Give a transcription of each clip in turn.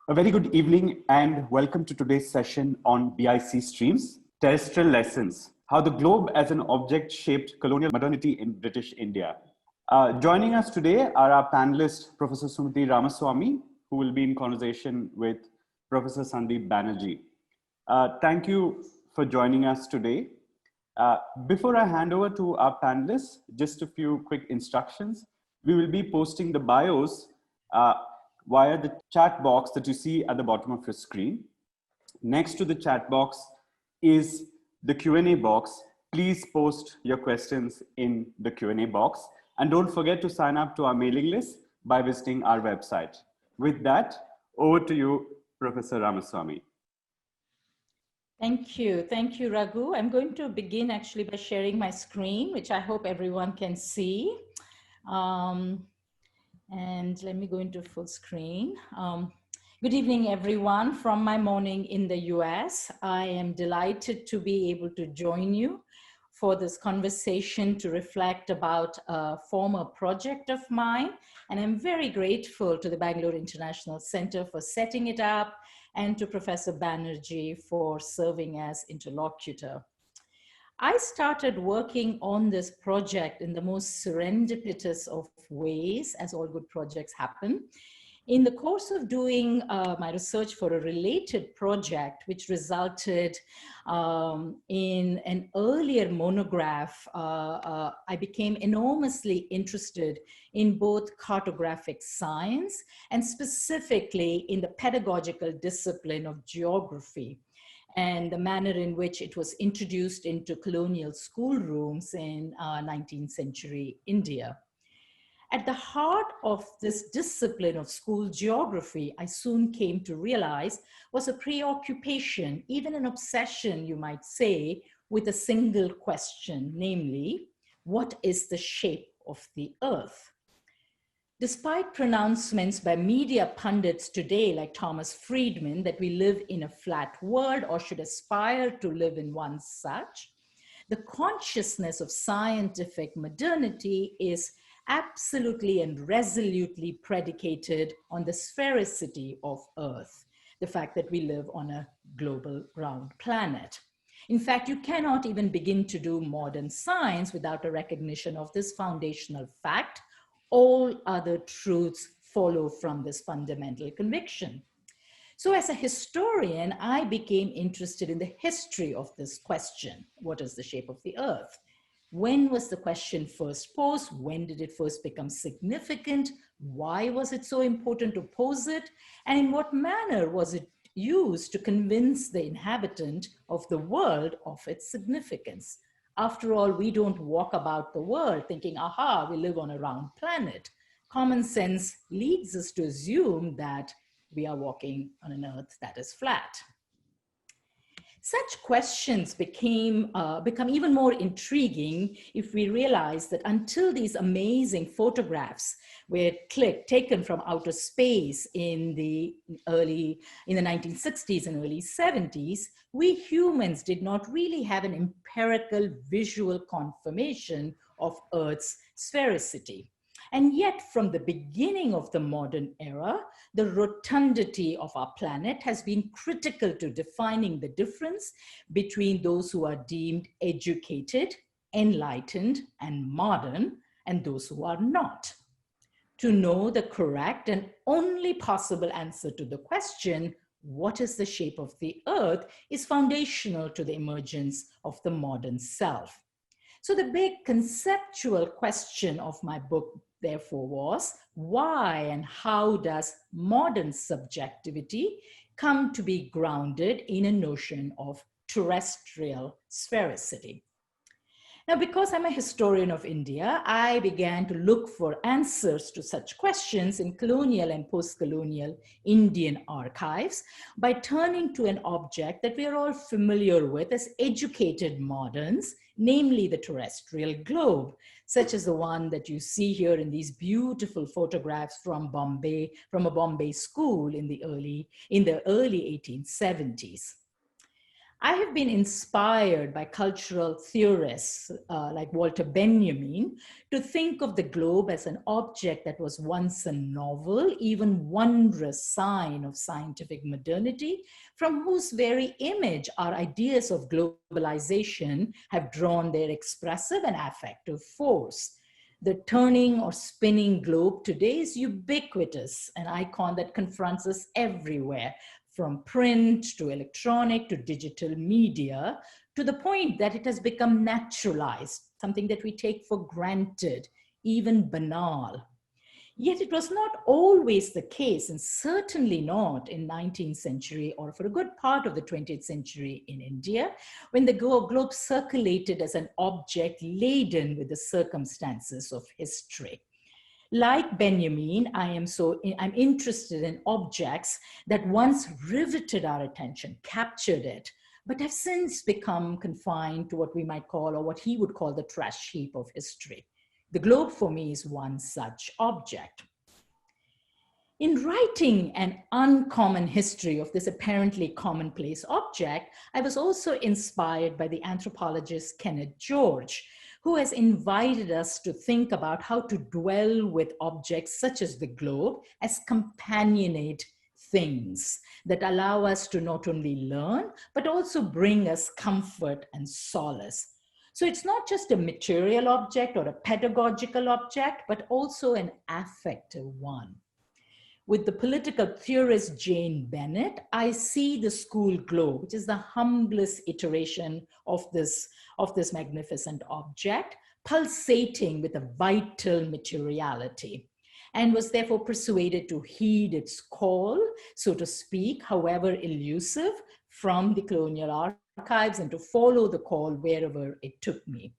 A very good evening and welcome to today's session on BIC streams, Terrestrial Lessons, how the globe as an object shaped colonial modernity in British India. Joining us today are our panelists, Professor Sumathi Ramaswamy, who will be in conversation with Professor Sandeep Banerjee. Thank you for joining us today. Before I hand over to our panelists, just a few quick instructions. We will be posting the bios via the chat box that you see at the bottom of your screen. Next to the chat box is the Q&A box. Please post your questions in the Q&A box. And don't forget to sign up to our mailing list by visiting our website. With that, over to you, Professor Ramaswamy. Thank you, Raghu. I'm going to begin actually by sharing my screen, which I hope everyone can see. And let me go into full screen. Good evening, everyone, from my morning in the US. I am delighted to be able to join you for this conversation to reflect about a former project of mine. And I'm very grateful to the Bangalore International Center for setting it up and to Professor Banerjee for serving as interlocutor. I started working on this project in the most serendipitous of ways, as all good projects happen. In the course of doing my research for a related project, which resulted in an earlier monograph, I became enormously interested in both cartographic science and specifically in the pedagogical discipline of geography and the manner in which it was introduced into colonial schoolrooms in 19th century India. At the heart of this discipline of school geography, I soon came to realize was a preoccupation, even an obsession, you might say, with a single question, namely, what is the shape of the earth? Despite pronouncements by media pundits today, like Thomas Friedman, that we live in a flat world or should aspire to live in one such, the consciousness of scientific modernity is absolutely and resolutely predicated on the sphericity of Earth, the fact that we live on a global round planet. In fact, you cannot even begin to do modern science without a recognition of this foundational fact. All other truths follow from this fundamental conviction. So as a historian, I became interested in the history of this question. What is the shape of the earth? When was the question first posed? When did it first become significant? Why was it so important to pose it? And in what manner was it used to convince the inhabitant of the world of its significance? After all, we don't walk about the world thinking, aha, we live on a round planet. Common sense leads us to assume that we are walking on an earth that is flat. Such questions become even more intriguing if we realize that until these amazing photographs were taken from outer space in the 1960s and early 70s, we humans did not really have an empirical visual confirmation of Earth's sphericity. And yet, from the beginning of the modern era, the rotundity of our planet has been critical to defining the difference between those who are deemed educated, enlightened, and modern, and those who are not. To know the correct and only possible answer to the question, what is the shape of the earth, is foundational to the emergence of the modern self. So the big conceptual question of my book, therefore, was why and how does modern subjectivity come to be grounded in a notion of terrestrial sphericity? Now, because I'm a historian of India, I began to look for answers to such questions in colonial and post-colonial Indian archives by turning to an object that we are all familiar with as educated moderns, namely the terrestrial globe, such as the one that you see here in these beautiful photographs from Bombay, from a Bombay school in the early 1870s. I have been inspired by cultural theorists like Walter Benjamin to think of the globe as an object that was once a novel, even wondrous sign of scientific modernity, from whose very image our ideas of globalization have drawn their expressive and affective force. The turning or spinning globe today is ubiquitous, an icon that confronts us everywhere, from print to electronic to digital media, to the point that it has become naturalized, something that we take for granted, even banal. Yet it was not always the case, and certainly not in 19th century or for a good part of the 20th century in India, when the globe circulated as an object laden with the circumstances of history. Like Benjamin, I'm interested in objects that once riveted our attention, captured it, but have since become confined to what we might call, or what he would call, the trash heap of history. The globe for me is one such object. In writing an uncommon history of this apparently commonplace object, I was also inspired by the anthropologist Kenneth George, who has invited us to think about how to dwell with objects such as the globe as companionate things that allow us to not only learn, but also bring us comfort and solace. So it's not just a material object or a pedagogical object, but also an affective one. With the political theorist Jane Bennett, I see the school globe, which is the humblest iteration of this magnificent object, pulsating with a vital materiality, and was therefore persuaded to heed its call, so to speak, however elusive, from the colonial archives, and to follow the call wherever it took me.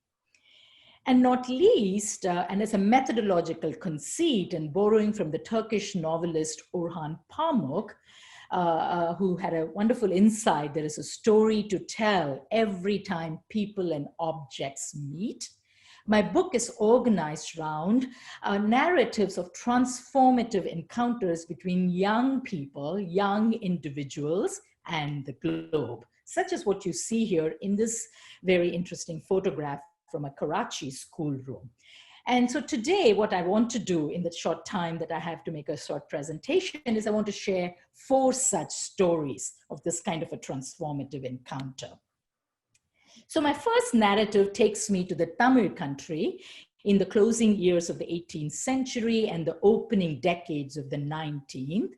And not least, and as a methodological conceit, and borrowing from the Turkish novelist Orhan Pamuk, who had a wonderful insight, there is a story to tell every time people and objects meet. My book is organized around narratives of transformative encounters between young people, young individuals, and the globe, such as what you see here in this very interesting photograph from a Karachi schoolroom. And so today, what I want to do in the short time that I have to make a short presentation is I want to share 4 such stories of this kind of a transformative encounter. So my first narrative takes me to the Tamil country in the closing years of the 18th century and the opening decades of the 19th.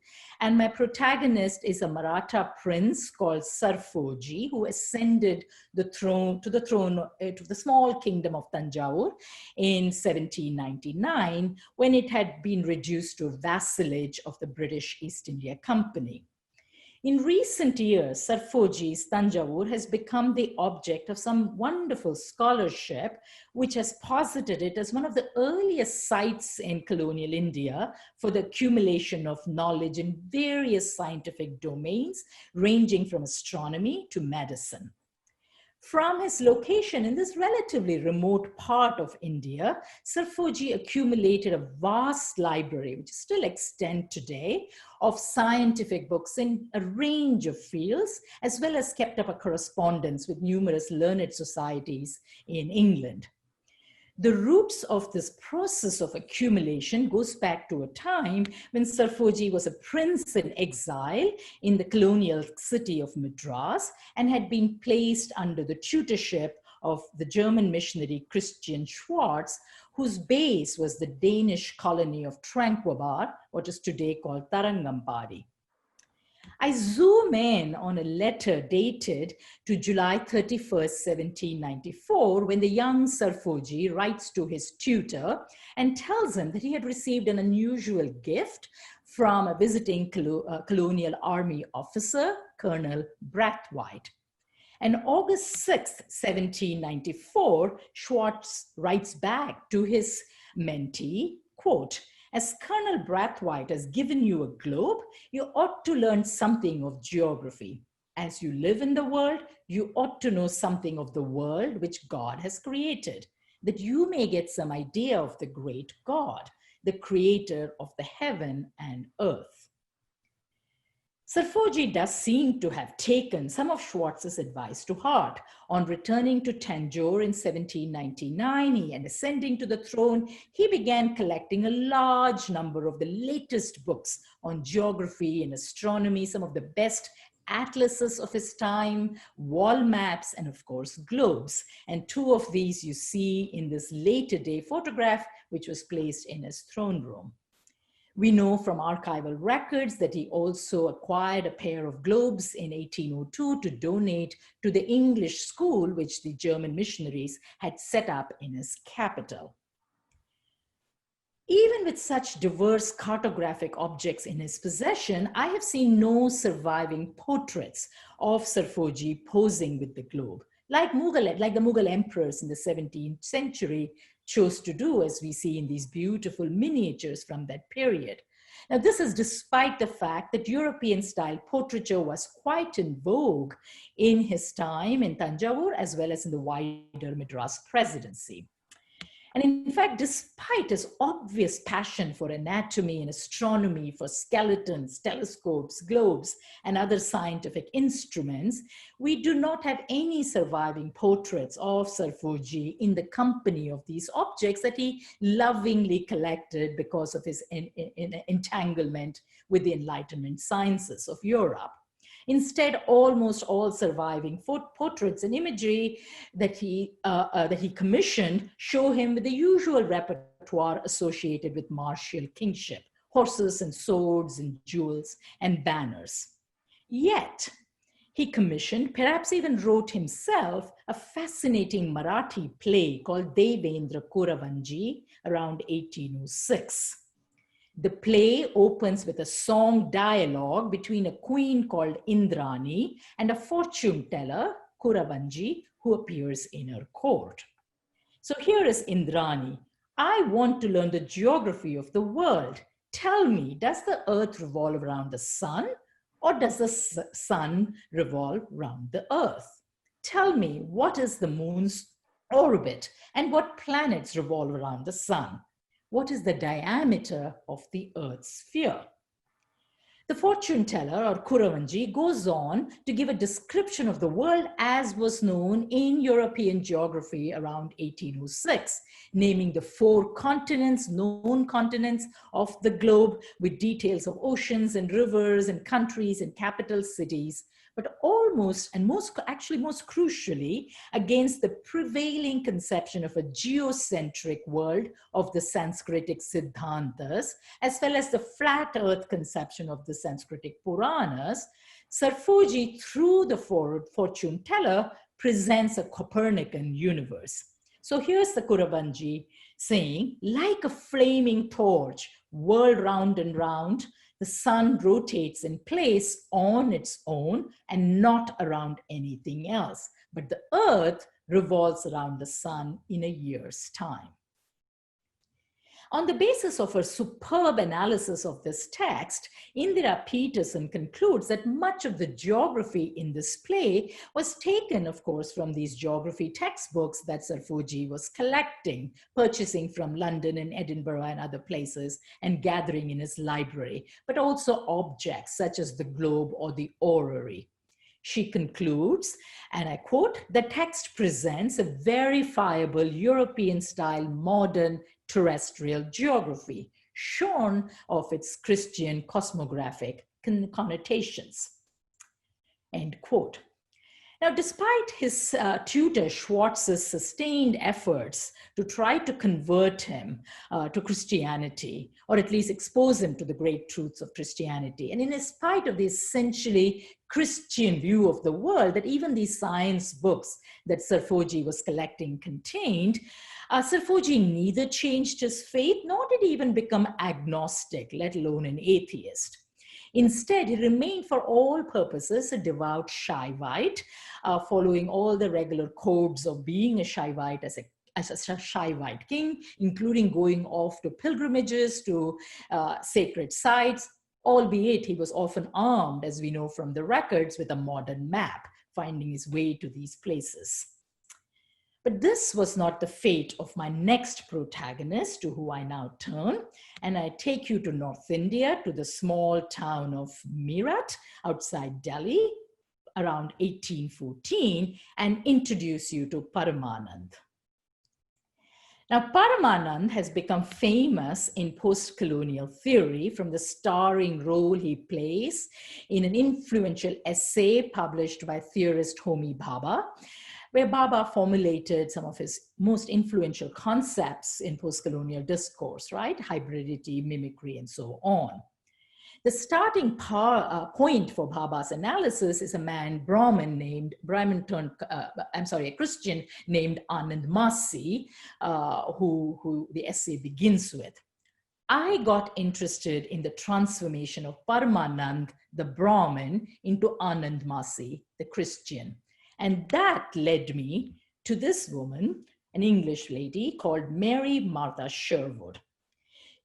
And my protagonist is a Maratha prince called Sarfoji, who ascended to the small kingdom of Tanjore in 1799, when it had been reduced to vassalage of the British East India Company. In recent years, Sarfoji's Tanjore has become the object of some wonderful scholarship, which has posited it as one of the earliest sites in colonial India for the accumulation of knowledge in various scientific domains, ranging from astronomy to medicine. From his location in this relatively remote part of India, Sarfoji accumulated a vast library, which still extends today, of scientific books in a range of fields, as well as kept up a correspondence with numerous learned societies in England. The roots of this process of accumulation goes back to a time when Sarfoji was a prince in exile in the colonial city of Madras and had been placed under the tutorship of the German missionary Christian Schwarz, whose base was the Danish colony of Tranquebar, what is today called Tarangampadi. I zoom in on a letter dated to July 31st, 1794, when the young Sarfoji writes to his tutor and tells him that he had received an unusual gift from a visiting colonial army officer, Colonel Brathwaite. And August 6th, 1794, Schwartz writes back to his mentee, quote, "As Colonel Brathwaite has given you a globe, you ought to learn something of geography. As you live in the world, you ought to know something of the world which God has created, that you may get some idea of the great God, the creator of the heaven and earth." Sarfoji does seem to have taken some of Schwartz's advice to heart. On returning to Tanjore in 1799 and ascending to the throne, he began collecting a large number of the latest books on geography and astronomy, some of the best atlases of his time, wall maps, and of course, globes. And two of these you see in this later day photograph, which was placed in his throne room. We know from archival records that he also acquired a pair of globes in 1802 to donate to the English school, which the German missionaries had set up in his capital. Even with such diverse cartographic objects in his possession, I have seen no surviving portraits of Sarfoji posing with the globe, like the Mughal emperors in the 17th century chose to do, as we see in these beautiful miniatures from that period. Now, this is despite the fact that European-style portraiture was quite in vogue in his time in Tanjore, as well as in the wider Madras presidency. And in fact, despite his obvious passion for anatomy and astronomy, for skeletons, telescopes, globes, and other scientific instruments, we do not have any surviving portraits of Sarfoji in the company of these objects that he lovingly collected because of his entanglement with the Enlightenment sciences of Europe. Instead, almost all surviving portraits and imagery that he commissioned show him with the usual repertoire associated with martial kingship: horses and swords and jewels and banners. Yet, he commissioned, perhaps even wrote himself, a fascinating Marathi play called Devendra Kuravanji around 1806. The play opens with a song dialogue between a queen called Indrani and a fortune teller, Kuravanji, who appears in her court. So here is Indrani. I want to learn the geography of the world. Tell me, does the earth revolve around the sun, or does the sun revolve around the earth? Tell me, what is the moon's orbit and what planets revolve around the sun? What is the diameter of the Earth's sphere? The fortune teller, or Kuravanji, goes on to give a description of the world as was known in European geography around 1806, naming the 4 continents, known continents of the globe, with details of oceans and rivers and countries and capital cities, but most crucially, against the prevailing conception of a geocentric world of the Sanskritic Siddhantas, as well as the flat earth conception of the Sanskritic Puranas, Sarfoji, through the fortune teller, presents a Copernican universe. So here's the Kuravanji saying, like a flaming torch, whirled round and round, the sun rotates in place on its own and not around anything else. But the earth revolves around the sun in a year's time. On the basis of her superb analysis of this text, Indira Peterson concludes that much of the geography in this play was taken, of course, from these geography textbooks that Sarfoji was collecting, purchasing from London and Edinburgh and other places, and gathering in his library, but also objects such as the globe or the orrery. She concludes, and I quote, "The text presents a verifiable European-style modern terrestrial geography, shorn of its Christian cosmographic connotations," end quote. Now, despite his tutor Schwartz's sustained efforts to try to convert him to Christianity, or at least expose him to the great truths of Christianity, and in spite of the essentially Christian view of the world that even these science books that Sarfoji was collecting contained, Sarfoji neither changed his faith nor did he even become agnostic, let alone an atheist. Instead, he remained for all purposes a devout Shaivite, following all the regular codes of being a Shaivite as a Shaivite king, including going off to pilgrimages to sacred sites, albeit he was often armed, as we know from the records, with a modern map, finding his way to these places. But this was not the fate of my next protagonist, to who I now turn, and I take you to North India, to the small town of Meerut outside Delhi around 1814, and introduce you to Paramanand. Now, Paramanand has become famous in post-colonial theory from the starring role he plays in an influential essay published by theorist Homi Bhabha, where Bhabha formulated some of his most influential concepts in post-colonial discourse, right? Hybridity, mimicry, and so on. The starting point for Bhabha's analysis is a a Christian named Anand Masi, who the essay begins with. I got interested in the transformation of Paramanand, the Brahmin, into Anand Masi, the Christian. And that led me to this woman, an English lady called Mary Martha Sherwood.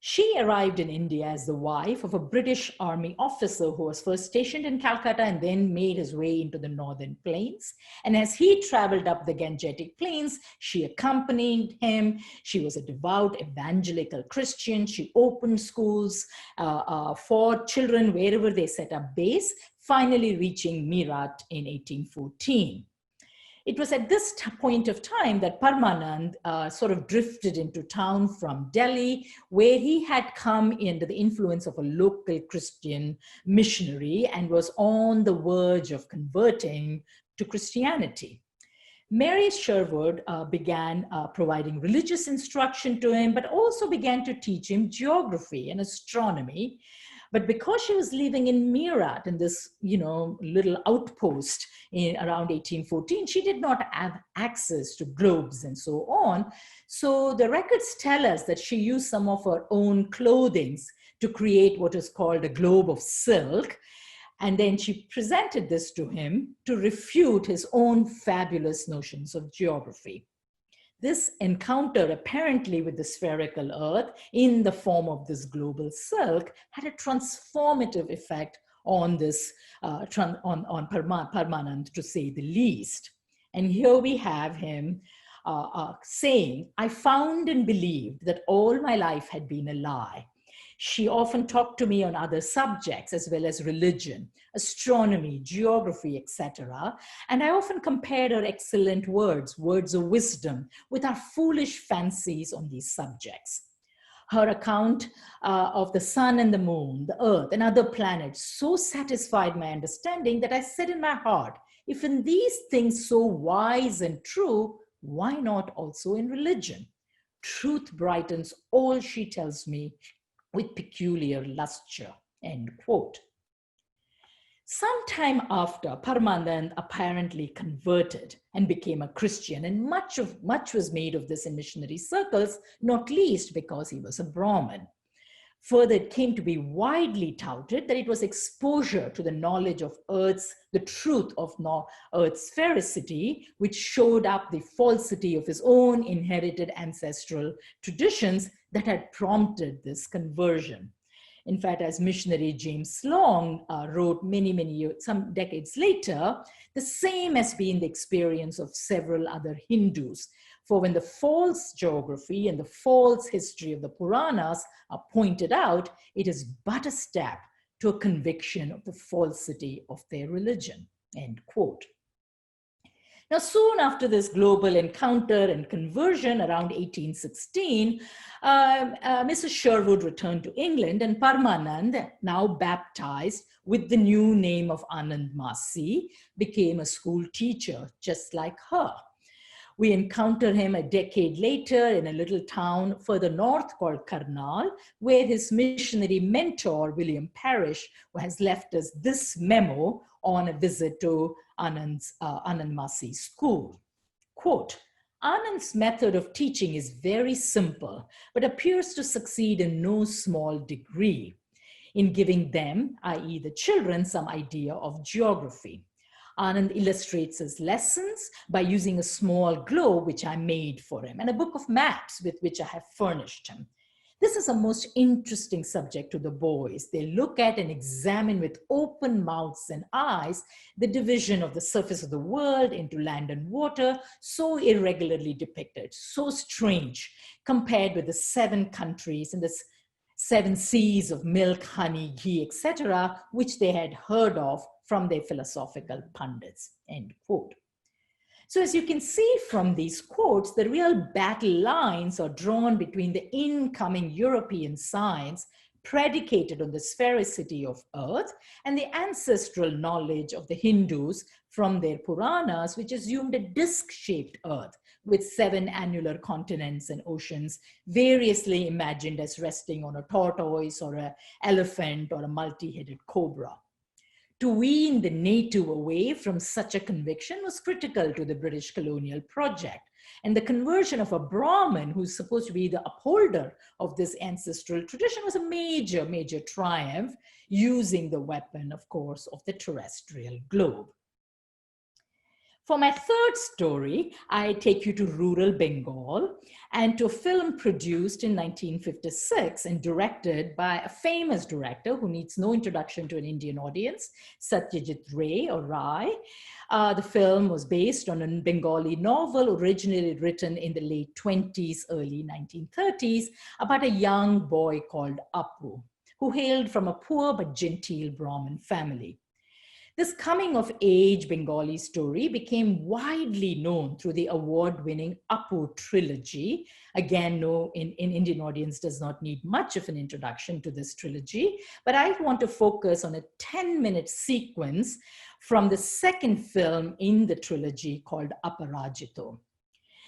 She arrived in India as the wife of a British Army officer who was first stationed in Calcutta and then made his way into the northern plains. And as he traveled up the Gangetic plains, she accompanied him. She was a devout evangelical Christian. She opened schools for children wherever they set up base, finally reaching Meerut in 1814. It was at this point of time that Paramanand sort of drifted into town from Delhi, where he had come under the influence of a local Christian missionary and was on the verge of converting to Christianity. Mary Sherwood began providing religious instruction to him, but also began to teach him geography and astronomy. But because she was living in Meerut, in this, little outpost around 1814, she did not have access to globes and so on. So the records tell us that she used some of her own clothing to create what is called a globe of silk. And then she presented this to him to refute his own fabulous notions of geography. This encounter, apparently with the spherical earth in the form of this global silk, had a transformative effect on this, on Paramanand, to say the least. And here we have him saying, I found and believed that all my life had been a lie. She often talked to me on other subjects as well as religion, astronomy, geography, etc. And I often compared her excellent words of wisdom, with our foolish fancies on these subjects. Her account of the sun and the moon, the earth and other planets so satisfied my understanding that I said in my heart, if in these things so wise and true, why not also in religion? Truth brightens all she tells me with peculiar lustre, end quote. Sometime after, Paramanand apparently converted and became a Christian, and much was made of this in missionary circles, not least because he was a Brahmin. Further, it came to be widely touted that it was exposure to the knowledge of the truth of Earth's sphericity, which showed up the falsity of his own inherited ancestral traditions that had prompted this conversion. In fact, as missionary James Long wrote some decades later, the same has been the experience of several other Hindus. For when the false geography and the false history of the Puranas are pointed out, it is but a step to a conviction of the falsity of their religion, end quote. Now, soon after this global encounter and conversion around 1816, Mrs. Sherwood returned to England, and Paramanand, now baptized with the new name of Anand Masi, became a school teacher just like her. We encounter him a decade later in a little town further north called Colonial, where his missionary mentor, William Parrish, has left us this memo on a visit to Anand Masi's school. Quote, Anand's method of teaching is very simple, but appears to succeed in no small degree in giving them, i.e. the children, some idea of geography. Anand illustrates his lessons by using a small globe which I made for him and a book of maps with which I have furnished him. This is a most interesting subject to the boys. They look at and examine with open mouths and eyes the division of the surface of the world into land and water, so irregularly depicted, so strange, compared with the 7 countries and the 7 seas of milk, honey, ghee, etc., which they had heard of from their philosophical pundits, end quote. So as you can see from these quotes, the real battle lines are drawn between the incoming European science predicated on the sphericity of Earth and the ancestral knowledge of the Hindus from their Puranas, which assumed a disc-shaped Earth with 7 annular continents and oceans, variously imagined as resting on a tortoise or an elephant or a multi-headed cobra. To wean the native away from such a conviction was critical to the British colonial project. And the conversion of a Brahmin, who's supposed to be the upholder of this ancestral tradition, was a major, major triumph, using the weapon, of course, of the terrestrial globe. For my third story, I take you to rural Bengal and to a film produced in 1956 and directed by a famous director who needs no introduction to an Indian audience, Satyajit Ray or Rai. The film was based on a Bengali novel originally written in the late 20s, early 1930s about a young boy called Apu, who hailed from a poor but genteel Brahmin family. This coming-of-age Bengali story became widely known through the award-winning Apu trilogy. Again, no, in Indian audience does not need much of an introduction to this trilogy, but I want to focus on a 10-minute sequence from the second film in the trilogy called Aparajito.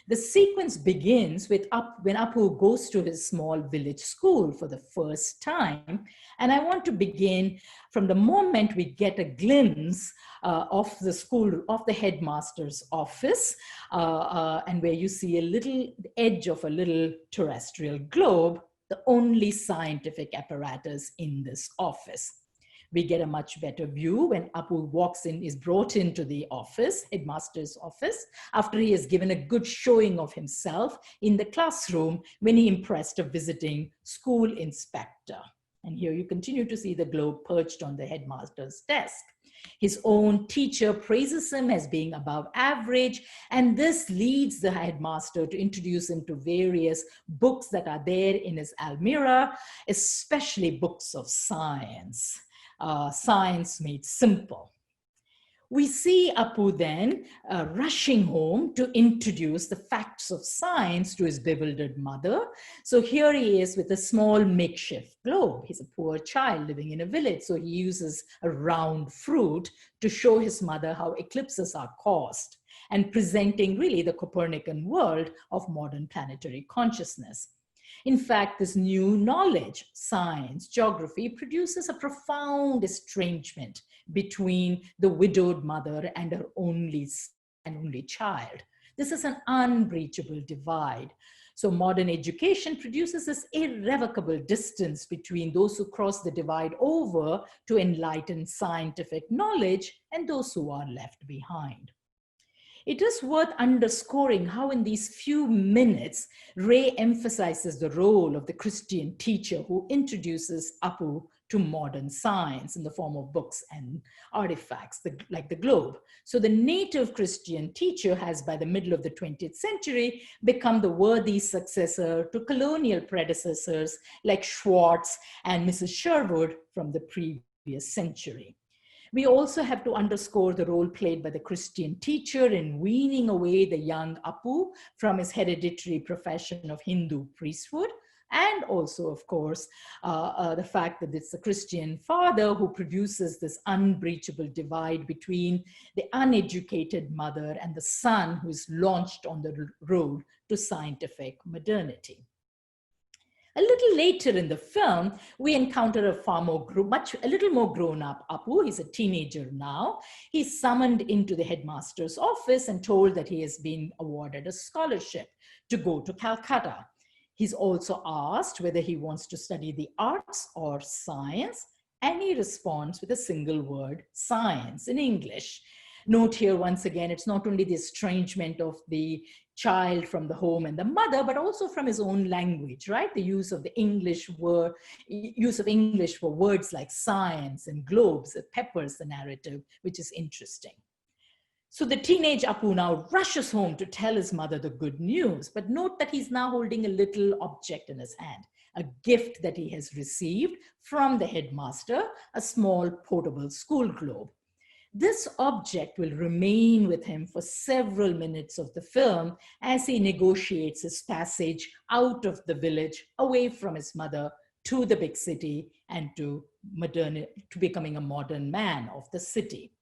The sequence begins with when Apu goes to his small village school for the first time. And I want to begin from the moment we get a glimpse of the school, of the headmaster's office, and where you see a little edge of a little terrestrial globe, the only scientific apparatus in this office. We get a much better view when Apu walks in, is brought into the office, headmaster's office, after he has given a good showing of himself in the classroom when he impressed a visiting school inspector. And here you continue to see the globe perched on the headmaster's desk. His own teacher praises him as being above average, and this leads the headmaster to introduce him to various books that are there in his almirah, especially books of science. Science made simple. We see Apu then rushing home to introduce the facts of science to his bewildered mother. So here he is with a small makeshift globe. He's a poor child living in a village, so he uses a round fruit to show his mother how eclipses are caused, and presenting really the Copernican world of modern planetary consciousness. In fact, this new knowledge, science, geography, produces a profound estrangement between the widowed mother and her only child. This is an unbreachable divide. So modern education produces this irrevocable distance between those who cross the divide over to enlightened scientific knowledge and those who are left behind. It is worth underscoring how in these few minutes, Ray emphasizes the role of the Christian teacher who introduces Apu to modern science in the form of books and artifacts like the globe. So the native Christian teacher has, by the middle of the 20th century, become the worthy successor to colonial predecessors like Schwartz and Mrs. Sherwood from the previous century. We also have to underscore the role played by the Christian teacher in weaning away the young Apu from his hereditary profession of Hindu priesthood, and also, of course, the fact that it's the Christian father who produces this unbreachable divide between the uneducated mother and the son who is launched on the road to scientific modernity. A little later in the film, we encounter a little more grown up Apu. He's a teenager now. He's summoned into the headmaster's office and told that he has been awarded a scholarship to go to Calcutta. He's also asked whether he wants to study the arts or science, and he responds with a single word, science, in English. Note here once again, it's not only the estrangement of the child from the home and the mother, but also from his own language, right? The use of English for words like science and globes, it peppers the narrative, which is interesting. So the teenage Apu now rushes home to tell his mother the good news, but note that he's now holding a little object in his hand, a gift that he has received from the headmaster, a small portable school globe. This object will remain with him for several minutes of the film as he negotiates his passage out of the village, away from his mother, to the big city and to becoming a modern man of the city.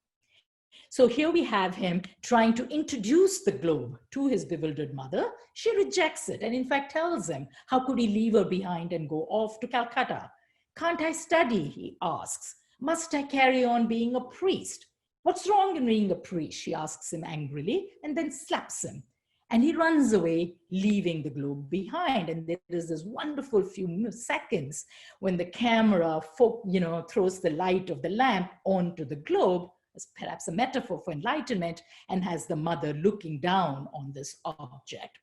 So here we have him trying to introduce the globe to his bewildered mother. She rejects it and in fact tells him, how could he leave her behind and go off to Calcutta? Can't I study, he asks. Must I carry on being a priest? What's wrong in being a priest? She asks him angrily and then slaps him. And he runs away, leaving the globe behind. And there is this wonderful few seconds when the camera throws the light of the lamp onto the globe, as perhaps a metaphor for enlightenment, and has the mother looking down on this object.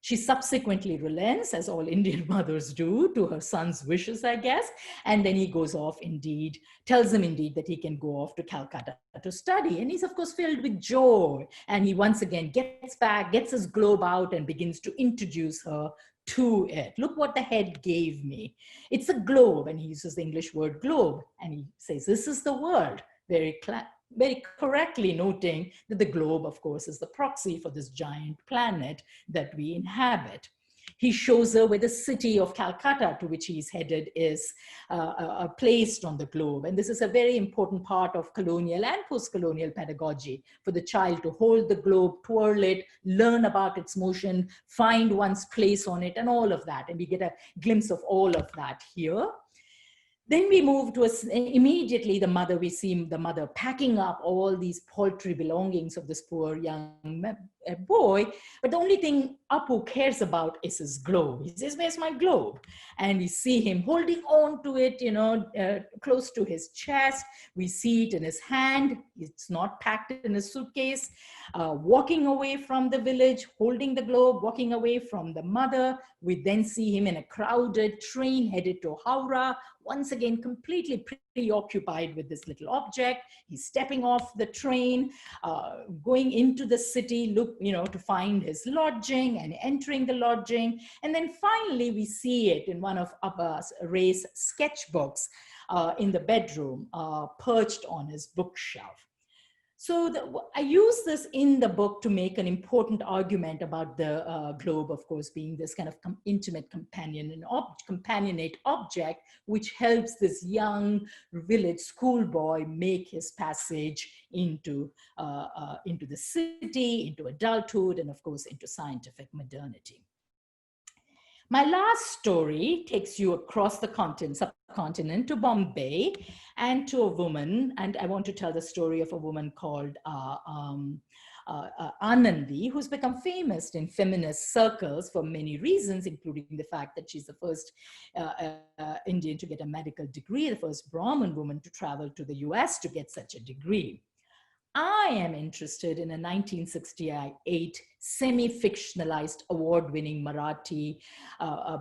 She subsequently relents, as all Indian mothers do, to her son's wishes, I guess. And then he goes off indeed, tells him indeed that he can go off to Calcutta to study. And he's of course filled with joy. And he once again gets back, gets his globe out and begins to introduce her to it. Look what the head gave me. It's a globe. And he uses the English word globe. And he says, this is the world. Very correctly noting that the globe, of course, is the proxy for this giant planet that we inhabit. He shows her where the city of Calcutta, to which he's headed, is placed on the globe. And this is a very important part of colonial and post-colonial pedagogy, for the child to hold the globe, twirl it, learn about its motion, find one's place on it, and all of that. And we get a glimpse of all of that here. Then we move to immediately we see the mother packing up all these paltry belongings of this poor young boy. But the only thing Apu cares about is his globe. He says, where's my globe? And we see him holding on to it, close to his chest. We see it in his hand. It's not packed in his suitcase. Walking away from the village, holding the globe, walking away from the mother. We then see him in a crowded train headed to Howrah, once again completely preoccupied with this little object. He's stepping off the train, going into the city, to find his lodging and entering the lodging. And then finally we see it in one of Abba's Ray's sketchbooks in the bedroom, perched on his bookshelf. So I use this in the book to make an important argument about the globe, of course, being this kind of intimate companionate object, which helps this young village schoolboy make his passage into the city, into adulthood, and of course, into scientific modernity. My last story takes you across the subcontinent to Bombay and to a woman, and I want to tell the story of a woman called Anandi, who's become famous in feminist circles for many reasons, including the fact that she's the first Indian to get a medical degree, the first Brahmin woman to travel to the US to get such a degree. I am interested in a 1968 semi-fictionalized award-winning Marathi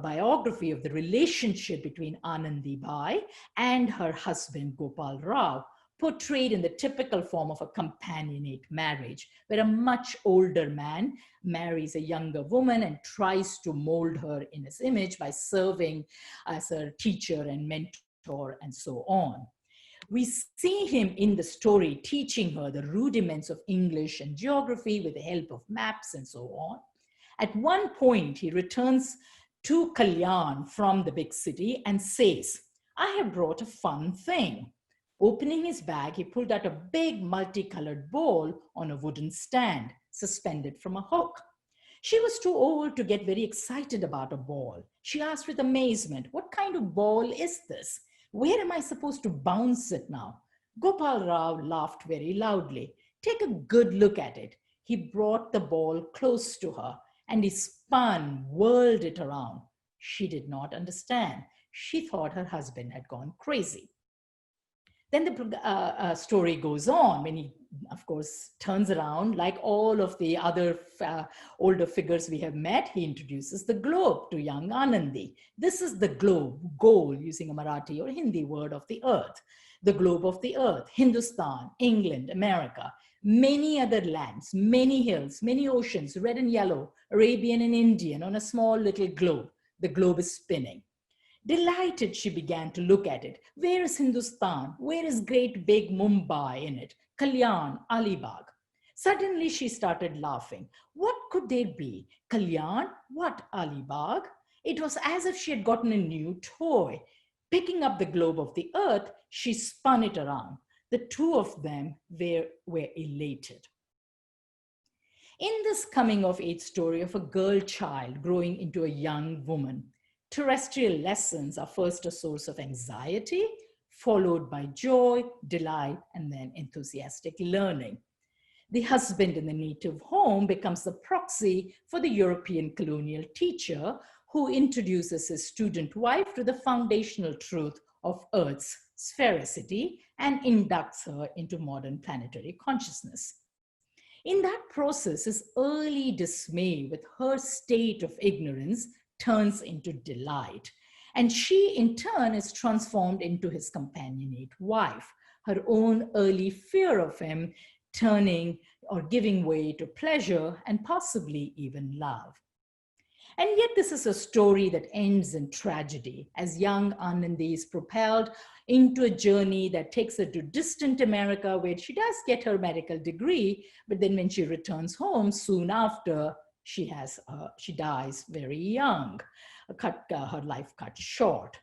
biography of the relationship between Anandi Bai and her husband Gopal Rao, portrayed in the typical form of a companionate marriage, where a much older man marries a younger woman and tries to mold her in his image by serving as her teacher and mentor and so on. We see him in the story teaching her the rudiments of English and geography with the help of maps and so on. At one point, he returns to Kalyan from the big city and says, I have brought a fun thing. Opening his bag, he pulled out a big multicolored ball on a wooden stand, suspended from a hook. She was too old to get very excited about a ball. She asked with amazement, what kind of ball is this? Where am I supposed to bounce it now? Gopal Rao laughed very loudly. Take a good look at it. He brought the ball close to her and he spun, whirled it around. She did not understand. She thought her husband had gone crazy. Then the story goes on when he, of course, turns around. Like all of the other older figures we have met, he introduces the globe to young Anandi. This is the globe, goal, using a Marathi or Hindi word, of the earth. The globe of the earth, Hindustan, England, America, many other lands, many hills, many oceans, red and yellow, Arabian and Indian, on a small little globe. The globe is spinning. Delighted, she began to look at it. Where is Hindustan? Where is great big Mumbai in it? Kalyan, Alibag. Suddenly she started laughing. What could there be? Kalyan? What, Alibag? It was as if she had gotten a new toy. Picking up the globe of the earth, she spun it around. The two of them were elated. In this coming of age story of a girl child growing into a young woman, terrestrial lessons are first a source of anxiety, followed by joy, delight, and then enthusiastic learning. The husband in the native home becomes the proxy for the European colonial teacher who introduces his student wife to the foundational truth of Earth's sphericity and inducts her into modern planetary consciousness. In that process, his early dismay with her state of ignorance turns into delight. And she, in turn, is transformed into his companionate wife, her own early fear of him turning or giving way to pleasure and possibly even love. And yet this is a story that ends in tragedy, as young Anandi is propelled into a journey that takes her to distant America, where she does get her medical degree, but then when she returns home soon after, she dies very young, her life cut short.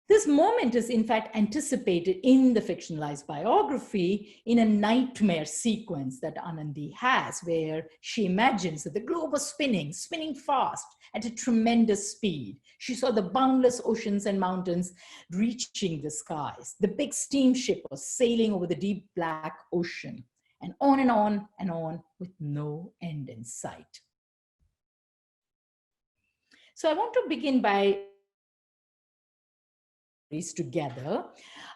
This moment is in fact anticipated in the fictionalized biography in a nightmare sequence that Anandi has, where she imagines that the globe was spinning fast at a tremendous speed. She saw the boundless oceans and mountains reaching the skies. The big steamship was sailing over the deep black ocean, and on and on and on with no end in sight. So I want to begin by together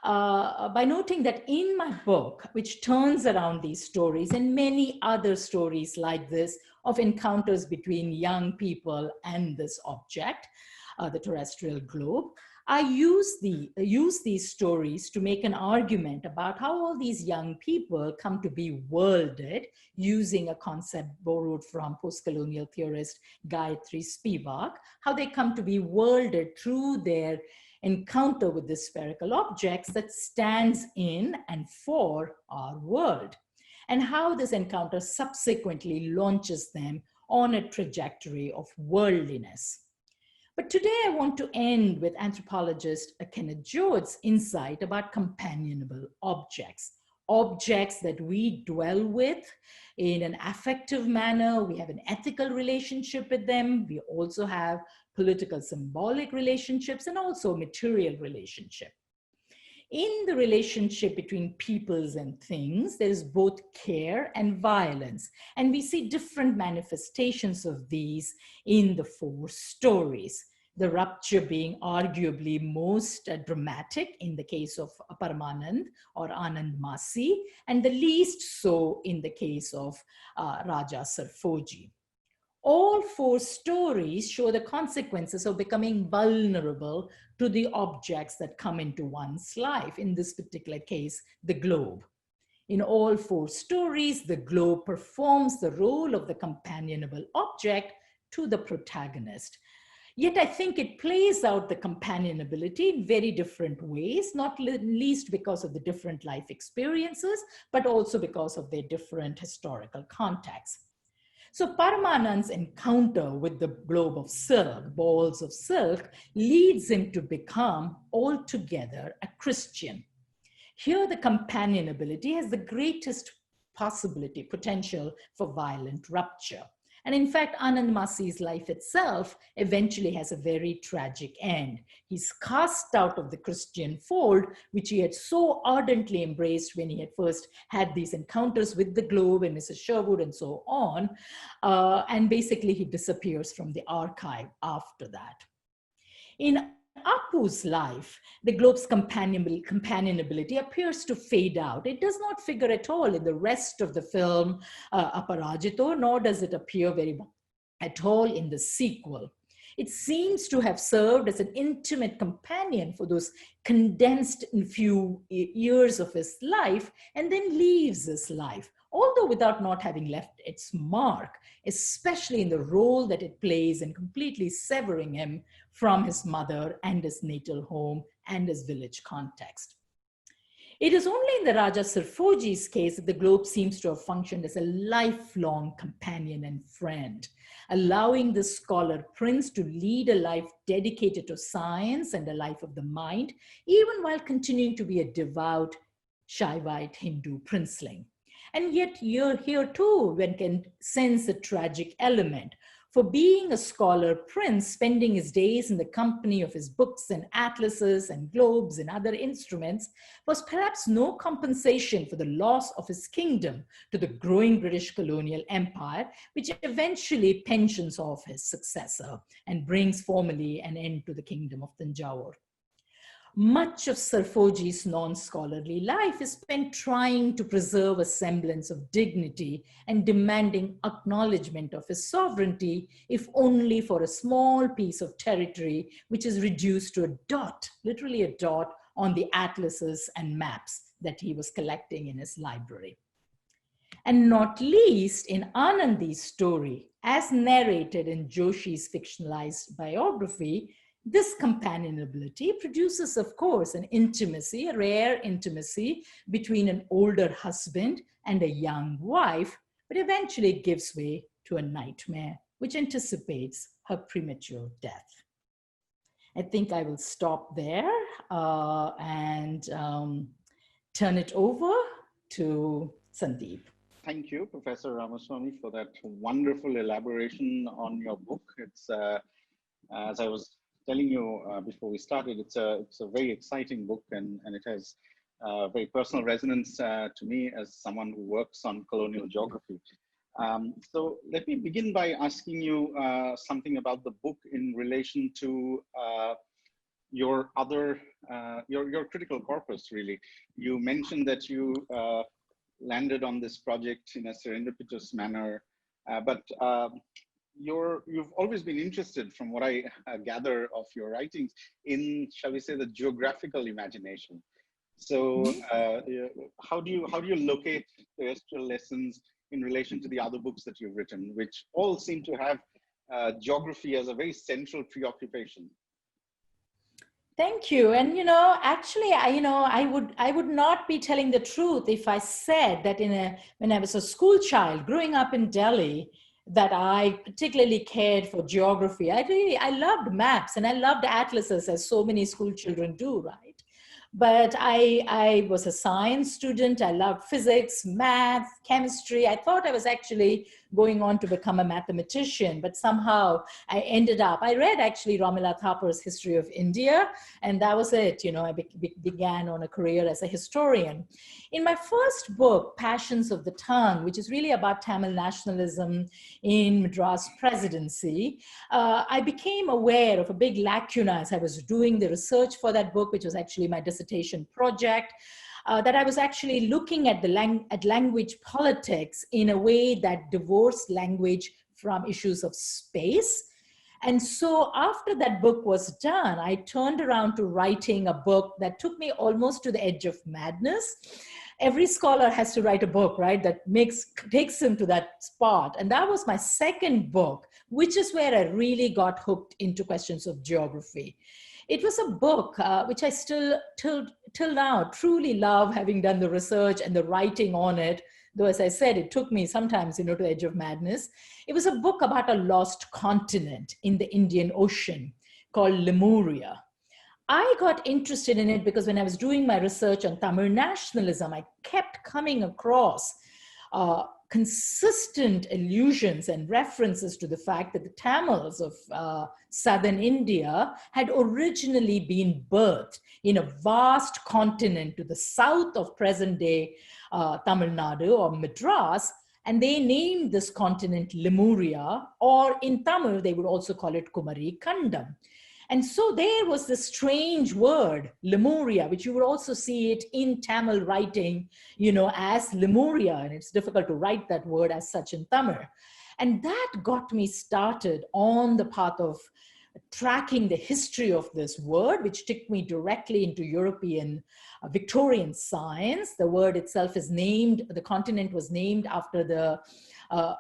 by noting that in my book, which turns around these stories and many other stories like this of encounters between young people and this object, the terrestrial globe, I use these stories to make an argument about how all these young people come to be worlded, using a concept borrowed from post-colonial theorist Gayatri Spivak, how they come to be worlded through their encounter with the spherical objects that stands in and for our world, and how this encounter subsequently launches them on a trajectory of worldliness. But today I want to end with anthropologist Kenneth Joad's insight about companionable objects, objects that we dwell with in an affective manner. We have an ethical relationship with them. We also have political symbolic relationships and also material relationship. In the relationship between peoples and things, there is both care and violence. And we see different manifestations of these in the four stories. The rupture being arguably most dramatic in the case of Paramanand or Anand Masi, and the least so in the case of Raja Sarfoji. All four stories show the consequences of becoming vulnerable to the objects that come into one's life, in this particular case, the globe. In all four stories, the globe performs the role of the companionable object to the protagonist. Yet I think it plays out the companionability in very different ways, not least because of the different life experiences, but also because of their different historical contexts. So Paramanand's encounter with the globe of silk, balls of silk, leads him to become altogether a Christian. Here, the companionability has the greatest potential for violent rupture. And in fact, Anand Masi's life itself eventually has a very tragic end. He's cast out of the Christian fold, which he had so ardently embraced when he had first had these encounters with the globe and Mrs. Sherwood and so on. And basically he disappears from the archive after that. In Apu's life, the globe's companionability appears to fade out. It does not figure at all in the rest of the film, Aparajito, nor does it appear very much at all in the sequel. It seems to have served as an intimate companion for those condensed in few years of his life, and then leaves his life, although without not having left its mark, especially in the role that it plays in completely severing him from his mother and his natal home and his village context. It is only in the Raja Sarfoji's case that the globe seems to have functioned as a lifelong companion and friend, allowing the scholar prince to lead a life dedicated to science and a life of the mind, even while continuing to be a devout Shaivite Hindu princeling. And yet here too, one can sense a tragic element. For being a scholar prince, spending his days in the company of his books and atlases and globes and other instruments was perhaps no compensation for the loss of his kingdom to the growing British colonial empire, which eventually pensions off his successor and brings formally an end to the kingdom of Tanjore. Much of Sarfoji's non-scholarly life is spent trying to preserve a semblance of dignity and demanding acknowledgement of his sovereignty, if only for a small piece of territory, which is reduced to a dot, literally a dot, on the atlases and maps that he was collecting in his library. And not least in Anandi's story, as narrated in Joshi's fictionalized biography, this companionability produces, of course, an intimacy, a rare intimacy between an older husband and a young wife, but eventually gives way to a nightmare which anticipates her premature death. I think I will stop there and turn it over to Sandeep. Thank you, Professor Ramaswamy, for that wonderful elaboration on your book. It's, as I was telling you before we started, it's a very exciting book, and it has very personal resonance to me as someone who works on colonial geography. So let me begin by asking you something about the book in relation to your other, your critical corpus, really. You mentioned that you landed on this project in a serendipitous manner, but you've always been interested, from what I gather of your writings, in, shall we say, the geographical imagination. So how do you locate terrestrial lessons in relation to the other books that you've written, which all seem to have geography as a very central preoccupation? Thank you. And actually, I would not be telling the truth if I said that when I was a school child growing up in Delhi, that I particularly cared for geography. I loved maps and I loved atlases, as so many school children do, right? But I was a science student. I loved physics, math, chemistry. I thought I was actually going on to become a mathematician, but somehow I ended up, I read actually Ramila Thapar's History of India, and that was it. I began on a career as a historian. In my first book, Passions of the Tongue, which is really about Tamil nationalism in Madras presidency, I became aware of a big lacuna as I was doing the research for that book, which was actually my dissertation project, that I was actually looking at language politics in a way that divorced language from issues of space. And so after that book was done, I turned around to writing a book that took me almost to the edge of madness. Every scholar has to write a book, right, that takes him to that spot. And that was my second book, which is where I really got hooked into questions of geography. It was a book which I still, till now, truly love, having done the research and the writing on it. Though, as I said, it took me sometimes, to the edge of madness. It was a book about a lost continent in the Indian Ocean called Lemuria. I got interested in it because when I was doing my research on Tamil nationalism, I kept coming across consistent allusions and references to the fact that the Tamils of southern India had originally been birthed in a vast continent to the south of present-day Tamil Nadu or Madras, and they named this continent Lemuria, or in Tamil, they would also call it Kumari Kandam. And so there was this strange word, Lemuria, which you would also see it in Tamil writing, as Lemuria, and it's difficult to write that word as such in Tamil. And that got me started on the path of tracking the history of this word, which took me directly into European Victorian science. The word itself is named, the continent was named after the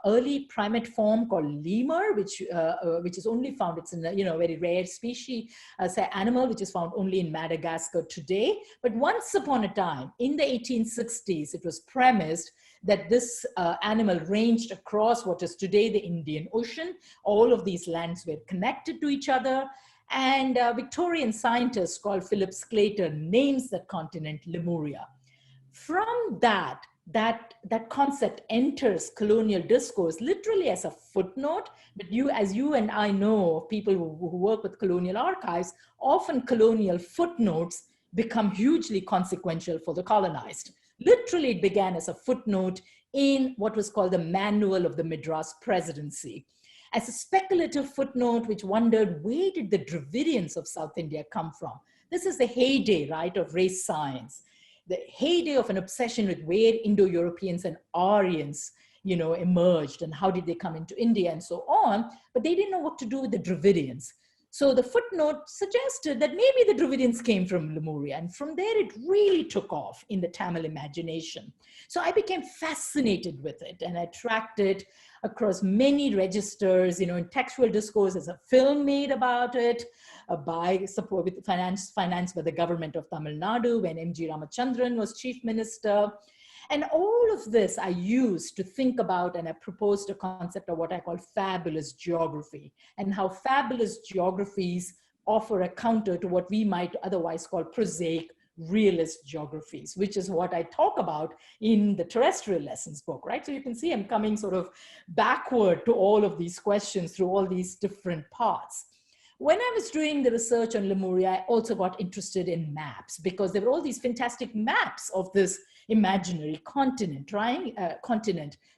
early primate form called lemur, which is only found, it's in a very rare species, say animal, which is found only in Madagascar today. But once upon a time, in the 1860s, it was premised that this animal ranged across what is today the Indian Ocean. All of these lands were connected to each other. And a Victorian scientist called Philip Sclater names that continent Lemuria. From that concept enters colonial discourse literally as a footnote, but as you and I know, people who work with colonial archives, often colonial footnotes become hugely consequential for the colonized. Literally, it began as a footnote in what was called the Manual of the Madras Presidency, as a speculative footnote which wondered, where did the Dravidians of South India come from? This is the heyday, right, of race science, the heyday of an obsession with where Indo-Europeans and Aryans, emerged and how did they come into India and so on, but they didn't know what to do with the Dravidians. So the footnote suggested that maybe the Dravidians came from Lemuria, and from there it really took off in the Tamil imagination. So I became fascinated with it, and I tracked it across many registers, in textual discourse. There's a film made about it by support with financed by the government of Tamil Nadu when M.G. Ramachandran was chief minister. And all of this I used to think about, and I proposed a concept of what I call fabulous geography, and how fabulous geographies offer a counter to what we might otherwise call prosaic realist geographies, which is what I talk about in the Terrestrial Lessons book, right? So you can see I'm coming sort of backward to all of these questions through all these different parts. When I was doing the research on Lemuria, I also got interested in maps, because there were all these fantastic maps of this imaginary continent,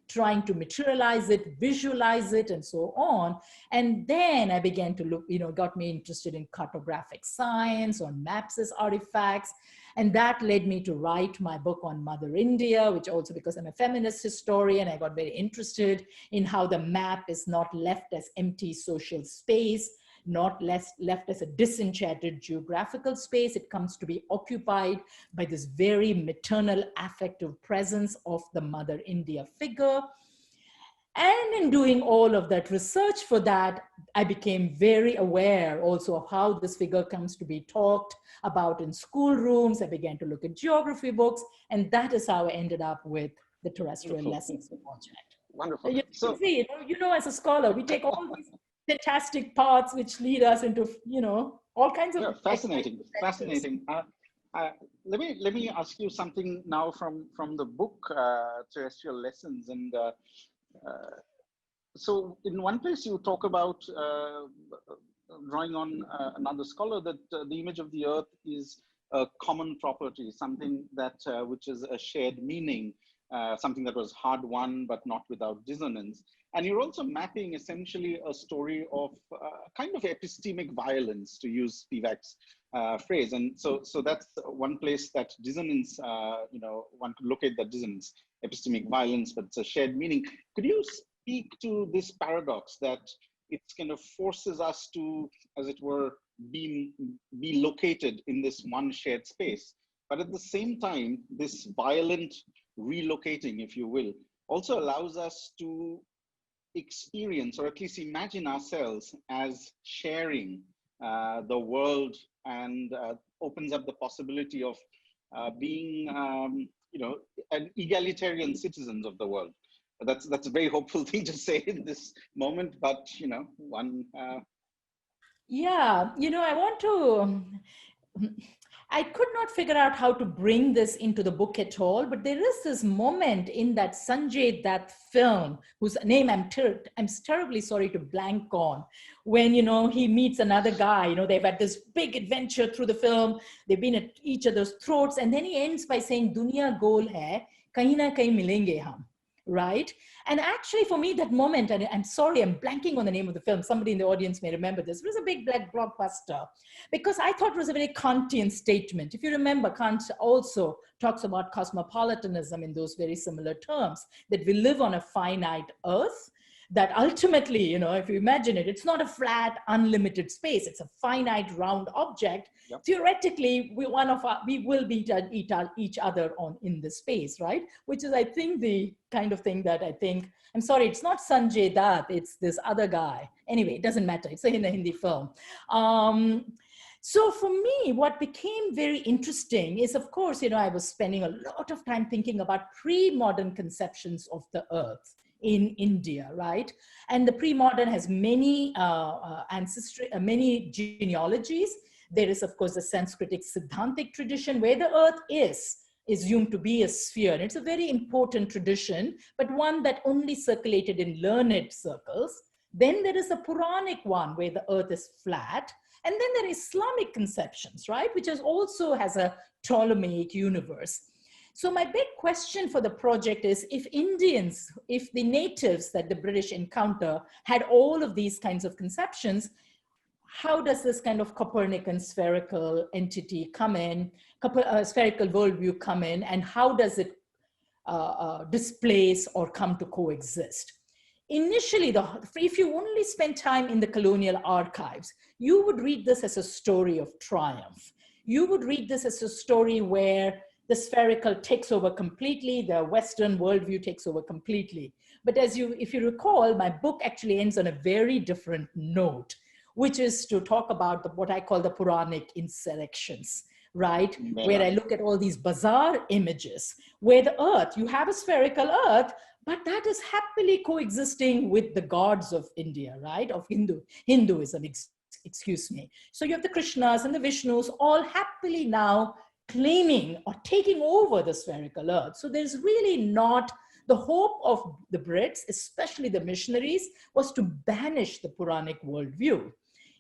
trying to materialize it, visualize it, and so on. And then I began to look, got me interested in cartographic science, on maps as artifacts. And that led me to write my book on Mother India, which also, because I'm a feminist historian, I got very interested in how the map is not left as empty social space, not left as a disenchanted geographical space. It comes to be occupied by this very maternal affective presence of the Mother India figure. And in doing all of that research for that, I became very aware also of how this figure comes to be talked about in schoolrooms. I began to look at geography books, and that is how I ended up with the Terrestrial Lessons project. Wonderful. You can see, as a scholar, we take all these fantastic paths which lead us into, all kinds of fascinating. Let me ask you something now from the book Terrestrial Lessons, and so in one place you talk about drawing on another scholar that the image of the earth is a common property, something that which is a shared meaning, something that was hard won but not without dissonance. And you're also mapping essentially a story of kind of epistemic violence, to use Spivak's phrase. And so that's one place that dissonance, one could locate that dissonance, epistemic violence, but it's a shared meaning. Could you speak to this paradox that it kind of forces us to, as it were, be located in this one shared space, but at the same time, this violent relocating, if you will, also allows us to experience, or at least imagine ourselves as sharing the world, and opens up the possibility of being, an egalitarian citizens of the world. That's a very hopeful thing to say in this moment, but one. Yeah, I could not figure out how to bring this into the book at all, but there is this moment in that Sanjay Dutt film, whose name I'm terribly sorry to blank on, when, he meets another guy, they've had this big adventure through the film, they've been at each other's throats, and then he ends by saying, Duniya gol hai, kahin na kahin milenge hum. right? And actually for me, that moment, and I'm sorry, I'm blanking on the name of the film. Somebody in the audience may remember this. It was a big black blockbuster because I thought it was a very Kantian statement. If you remember, Kant also talks about cosmopolitanism in those very similar terms, that we live on a finite earth, that ultimately, you know, if you imagine it, it's not a flat, unlimited space. It's a finite, round object. Yep. Theoretically, we will beat each other in the space, right? Which is, I think, the kind of thing that I think, I'm sorry, it's not Sanjay Dutt, it's this other guy. Anyway, it doesn't matter. It's in a Hindi film. So for me, what became very interesting is, of course, you know, I was spending a lot of time thinking about pre-modern conceptions of the earth in India, right? And the pre-modern has many many genealogies. There is, of course, the Sanskritic Siddhantic tradition where the earth is assumed to be a sphere. And it's a very important tradition, but one that only circulated in learned circles. Then there is a Puranic one where the earth is flat. And then there are Islamic conceptions, right? Which also has a Ptolemaic universe. So my big question for the project is, if the natives that the British encounter had all of these kinds of conceptions, how does this kind of Copernican spherical entity come in, spherical worldview come in, and how does it displace or come to coexist? Initially, if you only spend time in the colonial archives, you would read this as a story of triumph. You would read this as a story where the spherical takes over completely, the Western worldview takes over completely. But if you recall, my book actually ends on a very different note, which is to talk about what I call the Puranic insurrections, right? Yeah. Where I look at all these bizarre images, where the earth, you have a spherical earth, but that is happily coexisting with the gods of India, right? Of Hinduism, excuse me. So you have the Krishnas and the Vishnus all happily now claiming or taking over the spherical earth. So there's really not, the hope of the Brits, especially the missionaries, was to banish the Puranic worldview.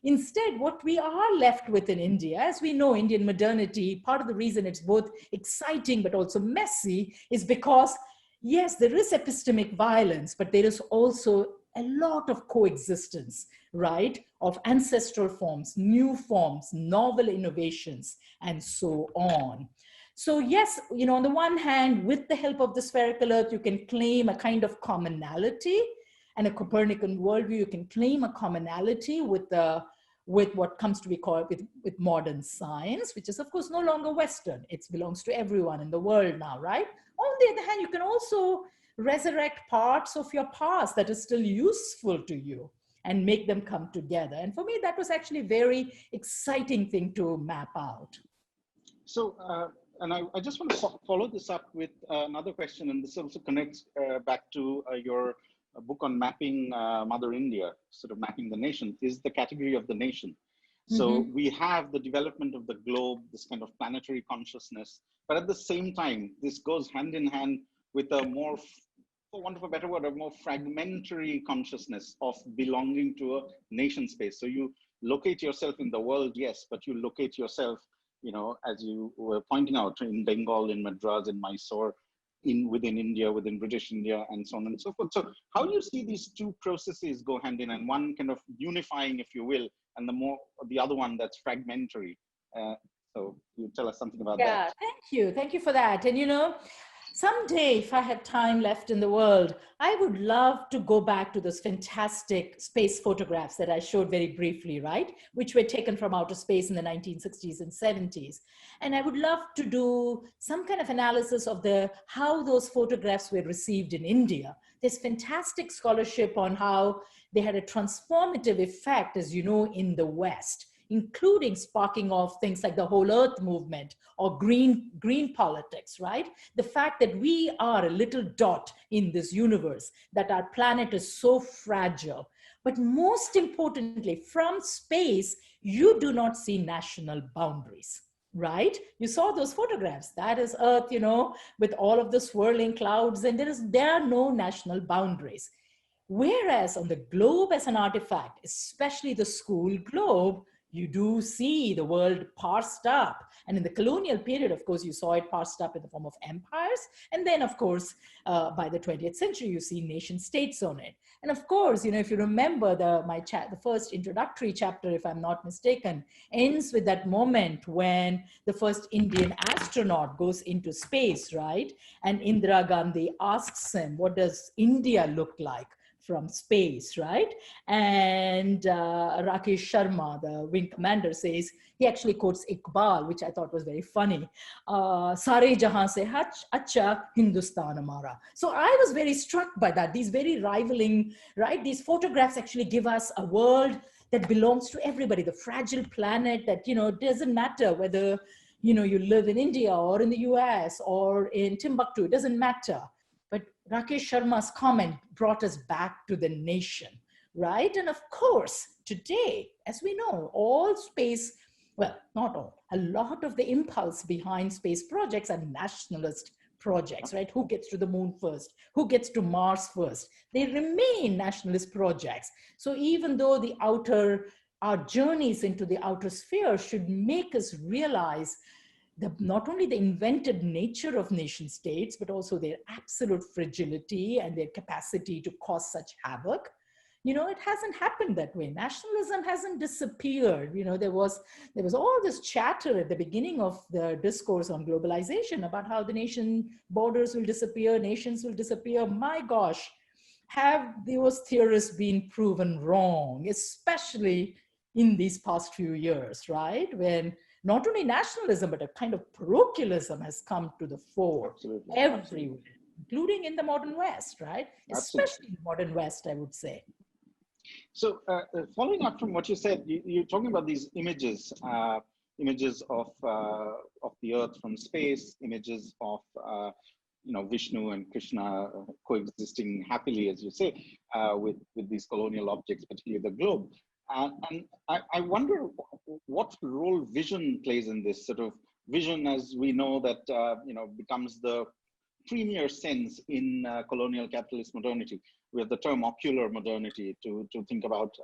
Instead, what we are left with in India, as we know, Indian modernity, part of the reason it's both exciting but also messy is because, yes, there is epistemic violence, but there is also a lot of coexistence, right? Of ancestral forms, new forms, novel innovations, and so on. So yes, you know, on the one hand, with the help of the spherical earth, you can claim a kind of commonality, and a Copernican worldview, you can claim a commonality with what comes to be called with modern science, which is of course no longer Western. It belongs to everyone in the world now, right? On the other hand, you can also resurrect parts of your past that is still useful to you and make them come together. And for me, that was actually a very exciting thing to map out. So, and I just want to follow this up with another question, and this also connects back to your book on mapping Mother India, sort of mapping the nation, is the category of the nation. So we have the development of the globe, this kind of planetary consciousness, but at the same time, this goes hand in hand with a more, for want of a better word, a more fragmentary consciousness of belonging to a nation space. So you locate yourself in the world, yes, but you locate yourself, you know, as you were pointing out, in Bengal, in Madras, in Mysore, within India, within British India, and so on and so forth. So how do you see these two processes go hand in hand, one kind of unifying, if you will, and the other one that's fragmentary? So you tell us something about that. Yeah, thank you for that. And you know, someday, if I had time left in the world, I would love to go back to those fantastic space photographs that I showed very briefly, right? Which were taken from outer space in the 1960s and 70s. And I would love to do some kind of analysis of how those photographs were received in India. There's fantastic scholarship on how they had a transformative effect, as you know, in the West, including sparking off things like the whole earth movement or green politics, right? The fact that we are a little dot in this universe, that our planet is so fragile. But most importantly, from space, you do not see national boundaries, right? You saw those photographs. That is Earth, you know, with all of the swirling clouds, and there are no national boundaries. Whereas on the globe as an artifact, especially the school globe, you do see the world parsed up. And in the colonial period, of course, you saw it parsed up in the form of empires. And then, of course, by the 20th century, you see nation states on it. And of course, if you remember the first introductory chapter, if I'm not mistaken, ends with that moment when the first Indian astronaut goes into space, right? And Indira Gandhi asks him, what does India look like from space, right? And Rakesh Sharma, the wing commander, says, he actually quotes Iqbal, which I thought was very funny. Sare jahan se acha Hindustan hamara. So I was very struck by that. These very rivaling, right? These photographs actually give us a world that belongs to everybody, the fragile planet that, doesn't matter whether, you live in India or in the US or in Timbuktu, it doesn't matter. But Rakesh Sharma's comment brought us back to the nation, right? And of course, today, as we know, all space, well, not all, a lot of the impulse behind space projects are nationalist projects, right? Who gets to the moon first? Who gets to Mars first? They remain nationalist projects. So even though our journeys into the outer sphere should make us realize not only the invented nature of nation states, but also their absolute fragility and their capacity to cause such havoc. It hasn't happened that way. Nationalism hasn't disappeared. There was all this chatter at the beginning of the discourse on globalization about how the nation borders will disappear, nations will disappear. My gosh, have those theorists been proven wrong, especially in these past few years, right? When not only nationalism, but a kind of parochialism has come to the fore. Absolutely. Everywhere, Absolutely. including in the modern West, right? Absolutely. Especially in the modern West, I would say. So following up from what you said, you're talking about these images, images of the earth from space, images of Vishnu and Krishna coexisting happily, as you say, with these colonial objects, particularly the globe. And I wonder what role vision plays in this. Sort of vision, as we know, that becomes the premier sense in colonial capitalist modernity. We have the term ocular modernity to think about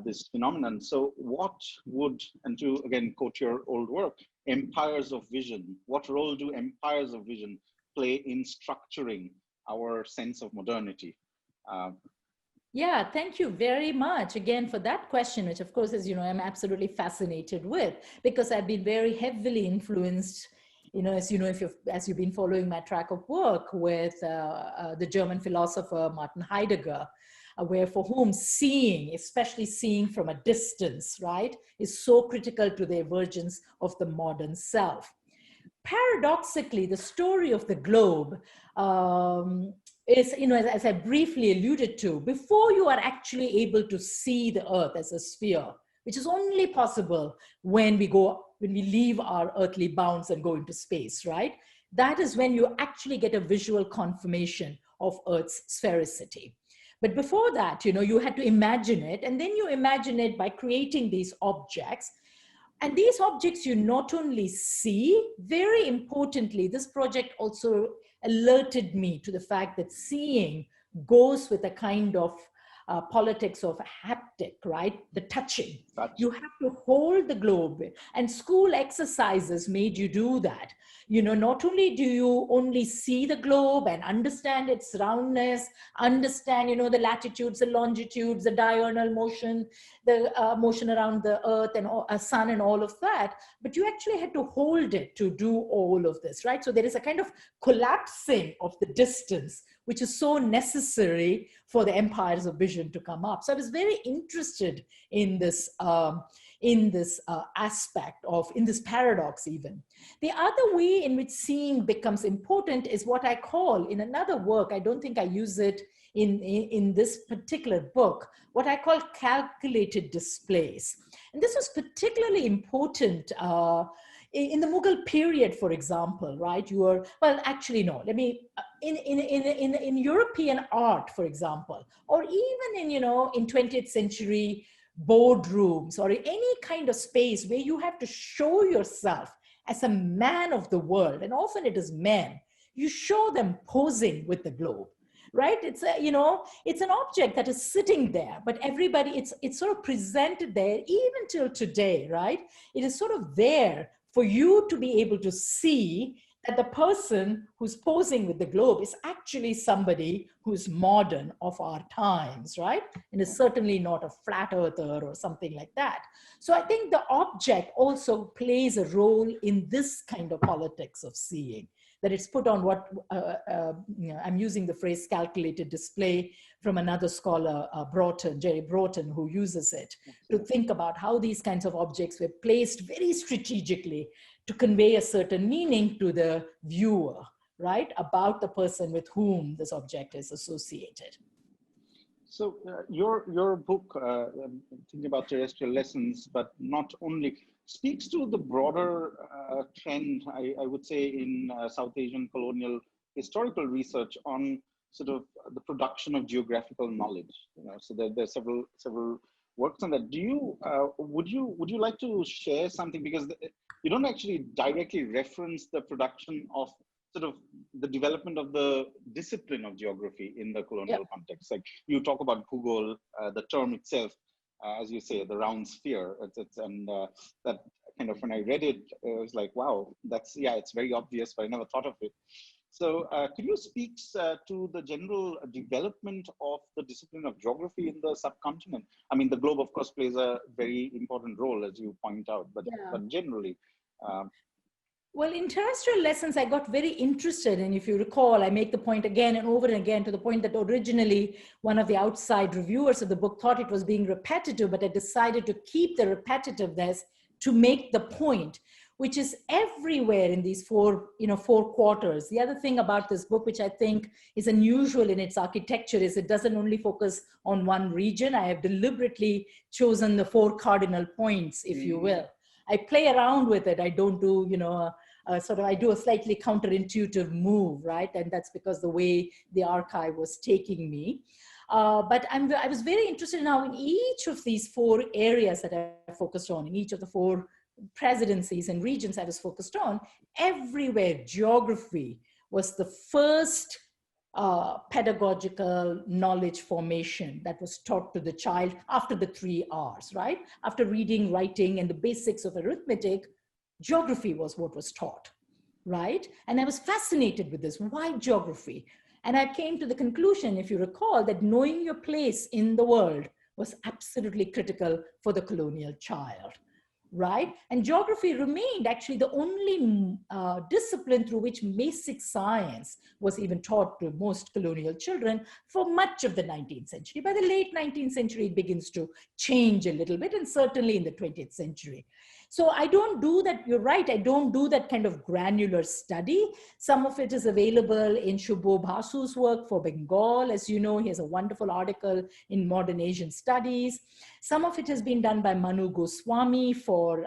this phenomenon. So what would, and to again quote your old work, empires of vision, what role do empires of vision play in structuring our sense of modernity? Yeah, thank you very much again for that question, which of course, as you know, I'm absolutely fascinated with, because I've been very heavily influenced, as you've been following my track of work with the German philosopher Martin Heidegger, where for whom seeing, especially seeing from a distance, right, is so critical to the emergence of the modern self. Paradoxically, the story of the globe is, as I briefly alluded to, before you are actually able to see the earth as a sphere, which is only possible when we leave our earthly bounds and go into space, right? That is when you actually get a visual confirmation of Earth's sphericity. But before that, you had to imagine it, and then you imagine it by creating these objects. And these objects you not only see, very importantly, this project also alerted me to the fact that seeing goes with a kind of politics of haptic, right? The touching. You have to hold the globe, and school exercises made you do that. Not only do you only see the globe and understand its roundness, understand, the latitudes, the longitudes, the diurnal motion, the motion around the earth and sun and all of that, but you actually had to hold it to do all of this, right? So there is a kind of collapsing of the distance, which is so necessary for the empires of vision to come up. So I was very interested in this aspect of, in this paradox even. The other way in which seeing becomes important is what I call, in another work, I don't think I use it in this particular book, what I call calculated displays. And this was particularly important in the Mughal period, for example, right? In European art, for example, or even in 20th century boardrooms or any kind of space where you have to show yourself as a man of the world, and often it is men, you show them posing with the globe. right? It's a, it's an object that is sitting there, but everybody, it's sort of presented there even till today, right? It is sort of there for you to be able to see that the person who's posing with the globe is actually somebody who's modern of our times, right? And is certainly not a flat earther or something like that. So I think the object also plays a role in this kind of politics of seeing, that it's put on what, I'm using the phrase calculated display from another scholar, Jerry Broughton, who uses it to think about how these kinds of objects were placed very strategically to convey a certain meaning to the viewer, right, about the person with whom this object is associated. So your book, thinking about terrestrial lessons, but not only, speaks to the broader trend, I would say, in South Asian colonial historical research on sort of the production of geographical knowledge. So there's several works on that. Do you would you like to share something, because you don't actually directly reference the production of sort of the development of the discipline of geography in the colonial context? Like you talk about Bhugol, the term itself, as you say, the round sphere. And that kind of, when I read it, it was like, wow, it's very obvious, but I never thought of it. So could you speak to the general development of the discipline of geography in the subcontinent? I mean, the globe, of course, plays a very important role, as you point out, but generally. Well, in Terrestrial Lessons, I got very interested. And if you recall, I make the point again and over and again, to the point that originally one of the outside reviewers of the book thought it was being repetitive, but I decided to keep the repetitiveness to make the point, which is everywhere in these four quarters. The other thing about this book, which I think is unusual in its architecture, is it doesn't only focus on one region. I have deliberately chosen the 4 cardinal points, if you will. I play around with it. I don't do, I do a slightly counterintuitive move, right? And that's because the way the archive was taking me. But I was very interested now in each of these 4 areas that I focused on, in each of the 4 presidencies and regions I was focused on. Everywhere, geography was the first pedagogical knowledge formation that was taught to the child after the 3 R's, right? After reading, writing, and the basics of arithmetic, geography was what was taught, right? And I was fascinated with this. Why geography? And I came to the conclusion, if you recall, that knowing your place in the world was absolutely critical for the colonial child, right? And geography remained actually the only discipline through which basic science was even taught to most colonial children for much of the 19th century. By the late 19th century, it begins to change a little bit, and certainly in the 20th century. So I don't do that, you're right, I don't do that kind of granular study. Some of it is available in Shubho Bhasu's work for Bengal. As you know, he has a wonderful article in Modern Asian Studies. Some of it has been done by Manu Goswami for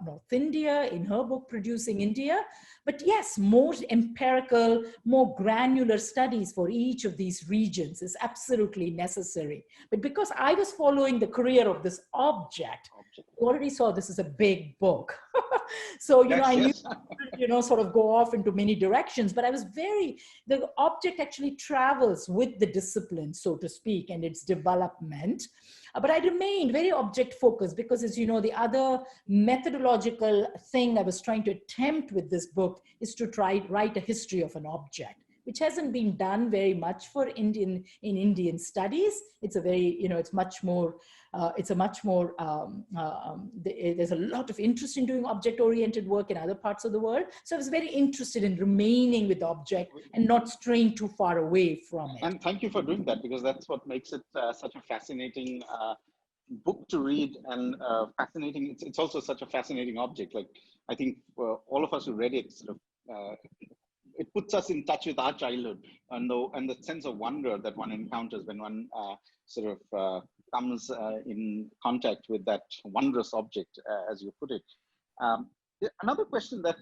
North India in her book, Producing India. But yes, more empirical, more granular studies for each of these regions is absolutely necessary. But because I was following the career of this object, you already saw this is a big book. So, I knew, sort of go off into many directions, but the object actually travels with the discipline, so to speak, and its development. But I remained very object focused because, as you know, the other methodological thing I was trying to attempt with this book is to write a history of an object, which hasn't been done very much for Indian studies. It's a very, it's much more, there's a lot of interest in doing object-oriented work in other parts of the world. So I was very interested in remaining with the object and not straying too far away from it. And thank you for doing that, because that's what makes it such a fascinating book to read, and fascinating. It's also such a fascinating object. Like, I think all of us who read it sort of, it puts us in touch with our childhood and the sense of wonder that one encounters when one sort of comes in contact with that wondrous object, as you put it. Another question that,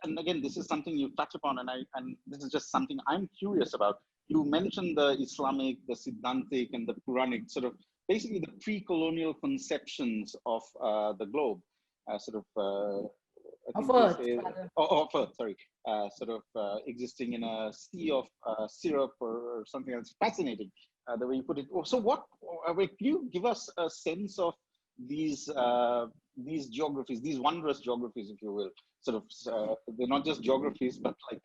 and again, this is something you touch upon, and this is just something I'm curious about. You mentioned the Islamic, the Siddhantic, and the Quranic, sort of basically the pre-colonial conceptions of the globe, I think Of Earth, they say, of Earth, sorry, sort of existing in a sea of syrup or something else. Fascinating, the way you put it. So what, can you give us a sense of these geographies, these wondrous geographies, if you will? Sort of, they're not just geographies, but like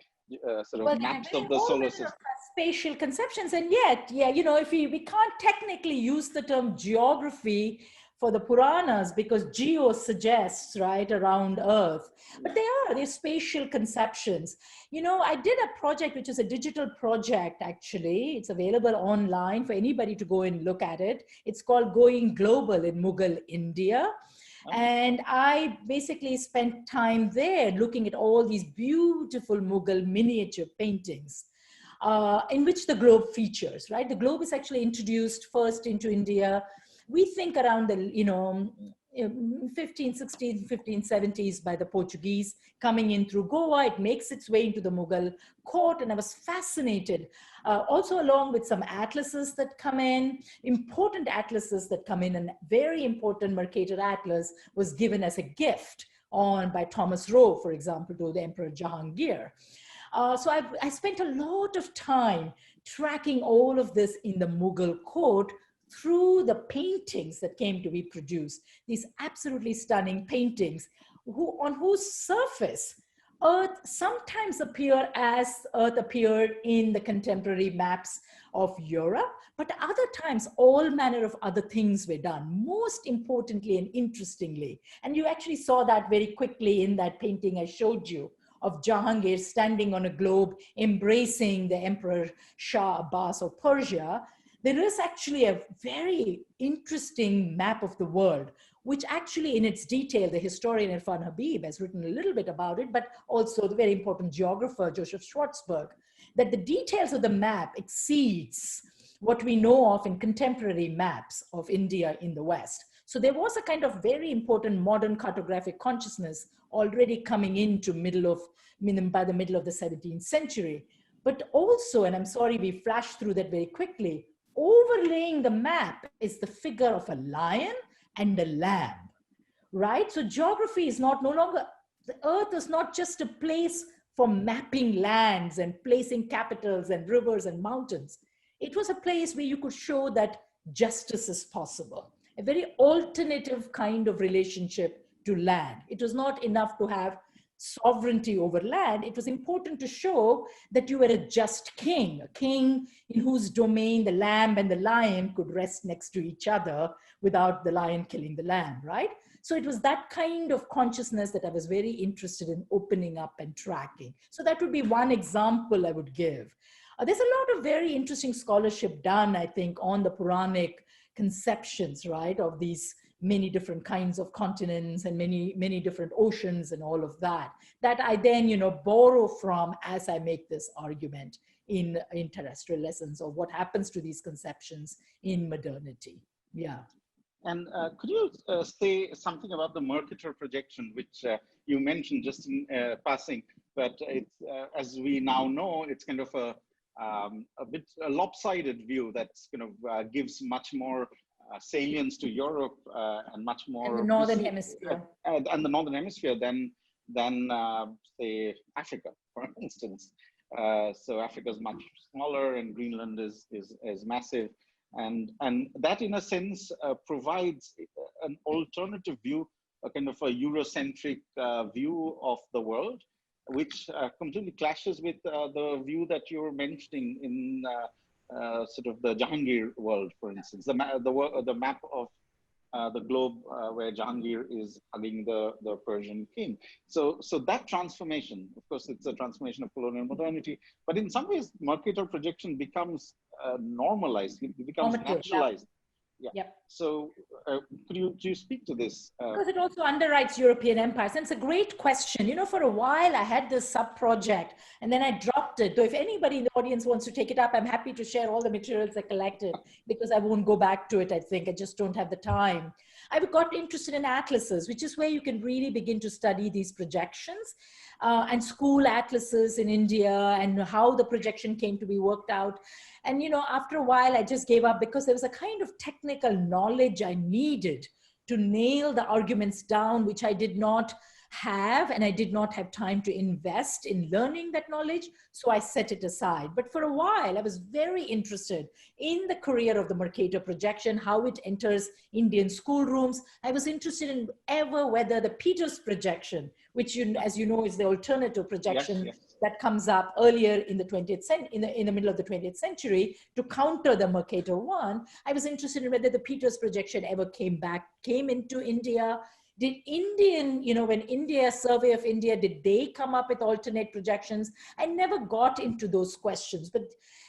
sort of maps of the solar system. Spatial conceptions, and yet, yeah, you know, if we can't technically use the term geography for the Puranas because geo suggests, right, around Earth, but they're spatial conceptions. You know, I did a project which is a digital project, actually. It's available online for anybody to go and look at it. It's called Going Global in Mughal India. And I basically spent time there looking at all these beautiful Mughal miniature paintings in which the globe features, right? The globe is actually introduced first into India. We think around the, 15th, 16th, 1570s by the Portuguese coming in through Goa. It makes its way into the Mughal court, and I was fascinated. Also along with some atlases that come in, important atlases that come in, and very important Mercator Atlas was given as a gift by Thomas Rowe, for example, to the Emperor Jahangir. So I spent a lot of time tracking all of this in the Mughal court through the paintings that came to be produced, these absolutely stunning paintings on whose surface Earth sometimes appear as Earth appeared in the contemporary maps of Europe, but other times all manner of other things were done, most importantly and interestingly. And you actually saw that very quickly in that painting I showed you of Jahangir standing on a globe, embracing the Emperor Shah Abbas of Persia. There is actually a very interesting map of the world, which actually in its detail, the historian Irfan Habib has written a little bit about it, but also the very important geographer, Joseph Schwartzberg, that the details of the map exceeds what we know of in contemporary maps of India in the West. So there was a kind of very important modern cartographic consciousness already coming into by the middle of the 17th century. But also, and I'm sorry we flashed through that very quickly, overlaying the map is the figure of a lion and a lamb, right? So geography is no longer, the Earth is not just a place for mapping lands and placing capitals and rivers and mountains. It was a place where you could show that justice is possible, a very alternative kind of relationship to land. It was not enough to have sovereignty over land. It was important to show that you were a just king, a king in whose domain the lamb and the lion could rest next to each other without the lion killing the lamb, right? So it was that kind of consciousness that I was very interested in opening up and tracking. So that would be one example I would give. There's a lot of very interesting scholarship done, I think, on the Puranic conceptions, right, of these many different kinds of continents and many different oceans and all of that, that I then, borrow from as I make this argument in Terrestrial Lessons of what happens to these conceptions in modernity. Yeah. And could you say something about the Mercator projection, which you mentioned just in passing, but it's, as we now know, it's kind of a lopsided view that kind of gives much more salience to Europe and much more and the northern hemisphere and the northern hemisphere than say Africa, for instance. So Africa is much smaller, and Greenland is massive, and that in a sense provides an alternative view, a kind of a Eurocentric view of the world, which completely clashes with the view that you were mentioning in sort of the Jahangir world, for instance, the map of the globe where Jahangir is hugging the Persian king. So that transformation, of course, it's a transformation of colonial modernity, but in some ways, Mercator projection becomes normalized, it becomes naturalized. Yeah. Yep. So could you speak to this? Because it also underwrites European empires. And it's a great question. For a while I had this sub-project and then I dropped it. So if anybody in the audience wants to take it up, I'm happy to share all the materials I collected, because I won't go back to it, I think. I just don't have the time. I got interested in atlases, which is where you can really begin to study these projections and school atlases in India and how the projection came to be worked out. And, after a while, I just gave up because there was a kind of technical knowledge I needed to nail the arguments down, which I did not have, and I did not have time to invest in learning that knowledge, so I set it aside. But for a while, I was very interested in the career of the Mercator projection, how it enters Indian schoolrooms. I was interested in whether the Peters projection, which, as you know, is the alternative projection that comes up earlier in the 20th century, in the middle of the 20th century, to counter the Mercator one. I was interested in whether the Peters projection ever came into India. Did Indian, when India, Survey of India, did they come up with alternate projections? I never got into those questions. But,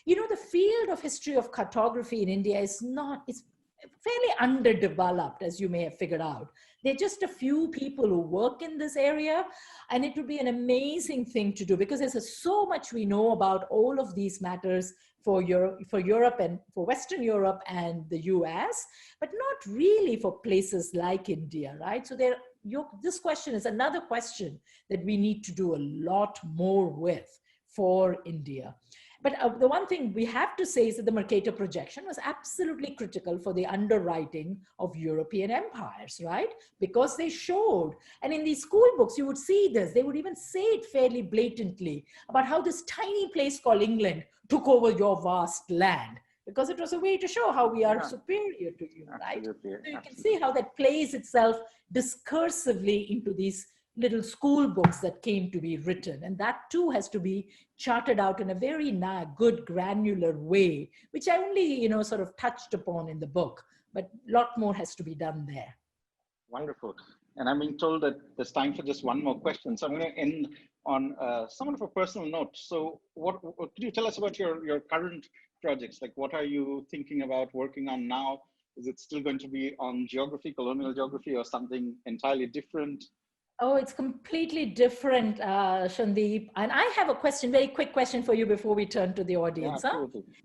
the field of history of cartography in India it's fairly underdeveloped, as you may have figured out. There are just a few people who work in this area, and it would be an amazing thing to do because there's so much we know about all of these matters for Europe and for Western Europe and the US, but not really for places like India, right? So this question is another question that we need to do a lot more with for India. But the one thing we have to say is that the Mercator projection was absolutely critical for the underwriting of European empires, right? Because they showed, and in these school books, you would see this, they would even say it fairly blatantly about how this tiny place called England took over your vast land, because it was a way to show how we are superior to you, right? So you can see how that plays itself discursively into these little school books that came to be written. And that too has to be charted out in a very good granular way, which I only, sort of touched upon in the book, but a lot more has to be done there. Wonderful. And I'm being told that there's time for just one more question. So I'm going to end on somewhat of a personal note. So what could you tell us about your current projects? Like, what are you thinking about working on now? Is it still going to be on geography, colonial geography, or something entirely different? Oh, it's completely different, Shandeep. And I have a very quick question for you before we turn to the audience.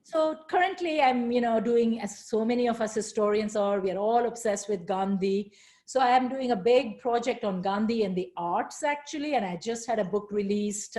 So currently I'm, doing, as so many of us historians are, we are all obsessed with Gandhi. So I am doing a big project on Gandhi and the arts, actually. And I just had a book released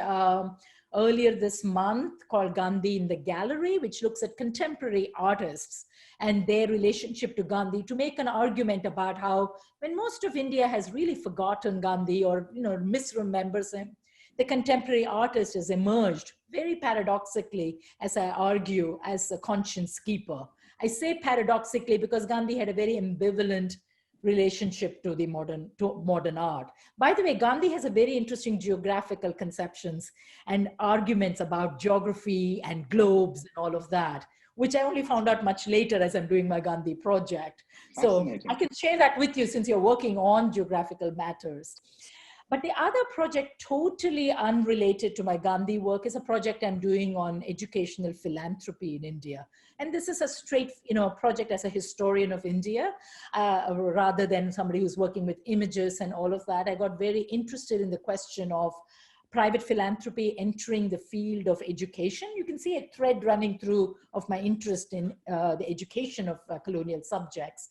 earlier this month called Gandhi in the Gallery, which looks at contemporary artists and their relationship to Gandhi, to make an argument about how, when most of India has really forgotten Gandhi or misremembers him, the contemporary artist has emerged very paradoxically, as I argue, as a conscience keeper. I say paradoxically because Gandhi had a very ambivalent relationship to the modern art. By the way, Gandhi has a very interesting geographical conceptions and arguments about geography and globes and all of that, which I only found out much later as I'm doing my Gandhi project. So I can share that with you since you're working on geographical matters. But the other project, totally unrelated to my Gandhi work, is a project I'm doing on educational philanthropy in India. And this is a straight, project as a historian of India, rather than somebody who's working with images and all of that. I got very interested in the question of private philanthropy entering the field of education. You can see a thread running through of my interest in the education of colonial subjects.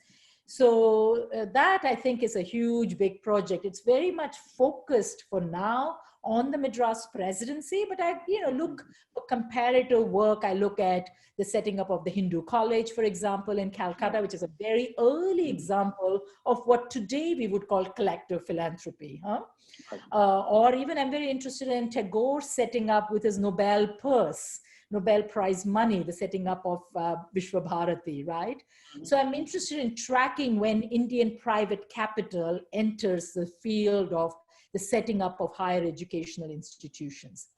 So that, I think, is a huge, big project. It's very much focused for now on the Madras presidency, but I look for comparative work. I look at the setting up of the Hindu College, for example, in Calcutta, which is a very early example of what today we would call collective philanthropy. Or even I'm very interested in Tagore setting up with his Nobel Prize money, the setting up of Vishwa Bharati, right? So I'm interested in tracking when Indian private capital enters the field of the setting up of higher educational institutions.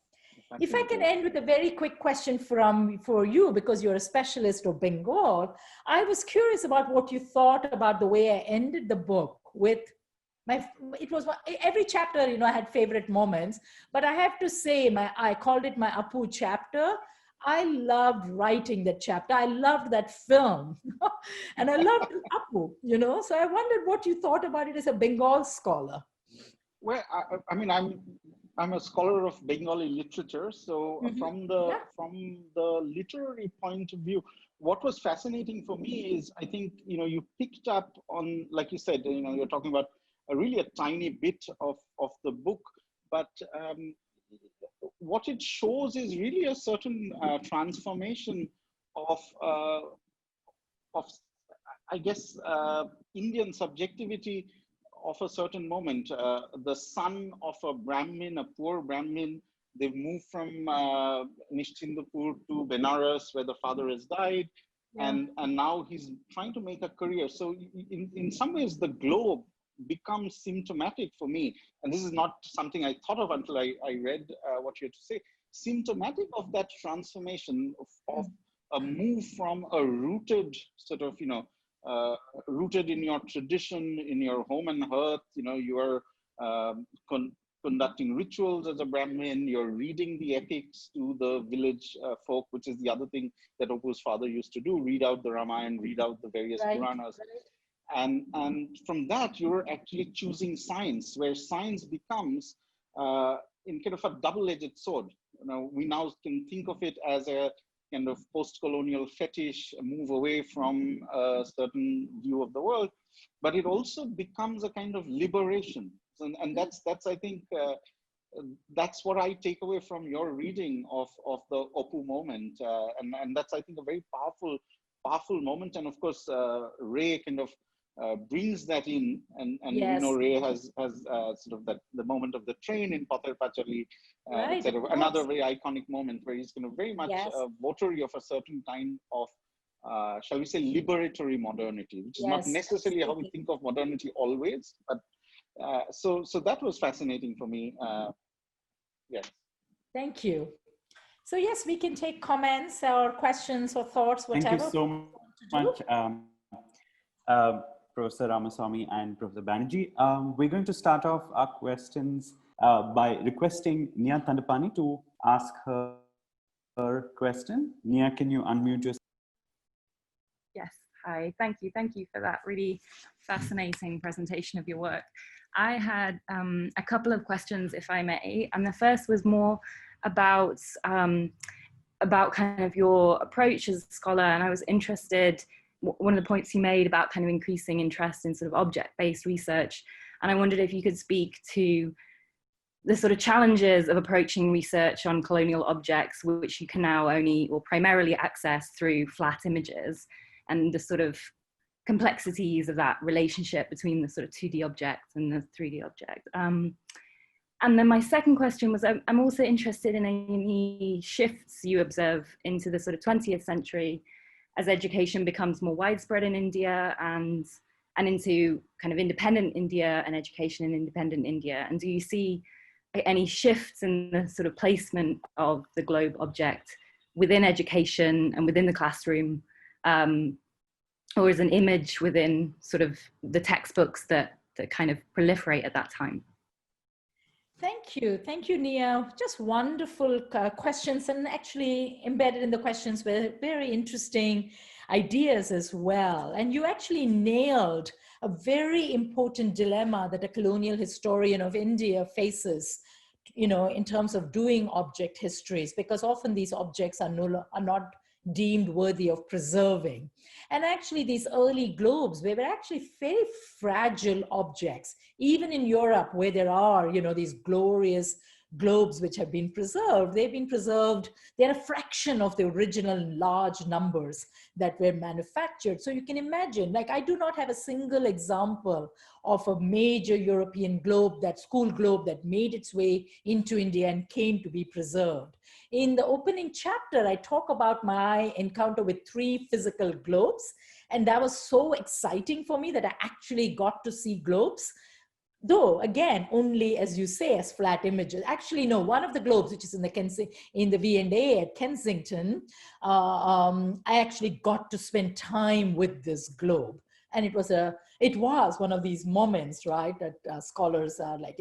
If I can end with a very quick question for you, because you're a specialist of Bengal, I was curious about what you thought about the way I ended the book with every chapter, I had favorite moments, but I have to say, I called it my Apu chapter. I loved writing that chapter. I loved that film. And I loved Apu, so I wondered what you thought about it as a Bengal scholar. Well, I mean, I'm a scholar of Bengali literature. So from the literary point of view, what was fascinating for me is, I think, you picked up on, like you said, you're talking about really a tiny bit of the book, but what it shows is really a certain transformation of I guess, Indian subjectivity of a certain moment. The son of a Brahmin, a poor Brahmin, they've moved from Nishtindapur to Benares, where the father has died. Yeah. And now he's trying to make a career. So in some ways, the globe becomes symptomatic for me. And this is not something I thought of until I read what you had to say. Symptomatic of that transformation of a move from a rooted sort of, rooted in your tradition, in your home and hearth. You are conducting rituals as a Brahmin, you're reading the epics to the village folk, which is the other thing that Opu's father used to do, read out the Ramayana, read out the various Puranas. And from that, you're actually choosing science, where science becomes in kind of a double-edged sword. We now can think of it as a kind of post-colonial fetish, a move away from a certain view of the world, but it also becomes a kind of liberation. And that's I think, that's what I take away from your reading of the Opu moment. And that's, I think, a very powerful moment. And of course, Ray kind of brings that in, and yes. Ray has sort of the moment of the train in Pathar Pachali, etc. Another very iconic moment where he's kind of very much a votary of a certain kind of, shall we say, liberatory modernity, which is not necessarily how we think of modernity always, but so that was fascinating for me. Yes. Thank you. So yes, we can take comments or questions or thoughts, whatever. Thank you so much, Professor Ramaswamy and Professor Banerjee. We're going to start off our questions by requesting Nia Tandapani to ask her question. Nia, can you unmute yourself? Yes, hi, thank you for that really fascinating presentation of your work. I had a couple of questions, if I may, and the first was more about kind of your approach as a scholar, and I was interested, one of the points you made about kind of increasing interest in sort of object-based research, and I wondered if you could speak to the sort of challenges of approaching research on colonial objects, which you can now only or primarily access through flat images, and the sort of complexities of that relationship between the sort of 2D object and the 3D object. And then my second question was, I'm also interested in any shifts you observe into the sort of 20th century as education becomes more widespread in India and into kind of independent India and education in independent India. And do you see any shifts in the sort of placement of the globe object within education and within the classroom, or as an image within sort of the textbooks that kind of proliferate at that time? Thank you, Nia. Just wonderful questions, and actually embedded in the questions were very interesting ideas as well. And you actually nailed a very important dilemma that a colonial historian of India faces, in terms of doing object histories, because often these objects are not deemed worthy of preserving. And actually these early globes, they were actually very fragile objects, even in Europe, where there are, these glorious globes which have been preserved. They've been preserved, they're a fraction of the original large numbers that were manufactured. So you can imagine, like, I do not have a single example of a major European globe, that school globe that made its way into India and came to be preserved. In the opening chapter, I talk about my encounter with 3 physical globes, and that was so exciting for me that I actually got to see globes. Though, again, only, as you say, as flat images. Actually, no, one of the globes, which is in the V&A at Kensington, I actually got to spend time with this globe. And it was one of these moments, right, that scholars are like,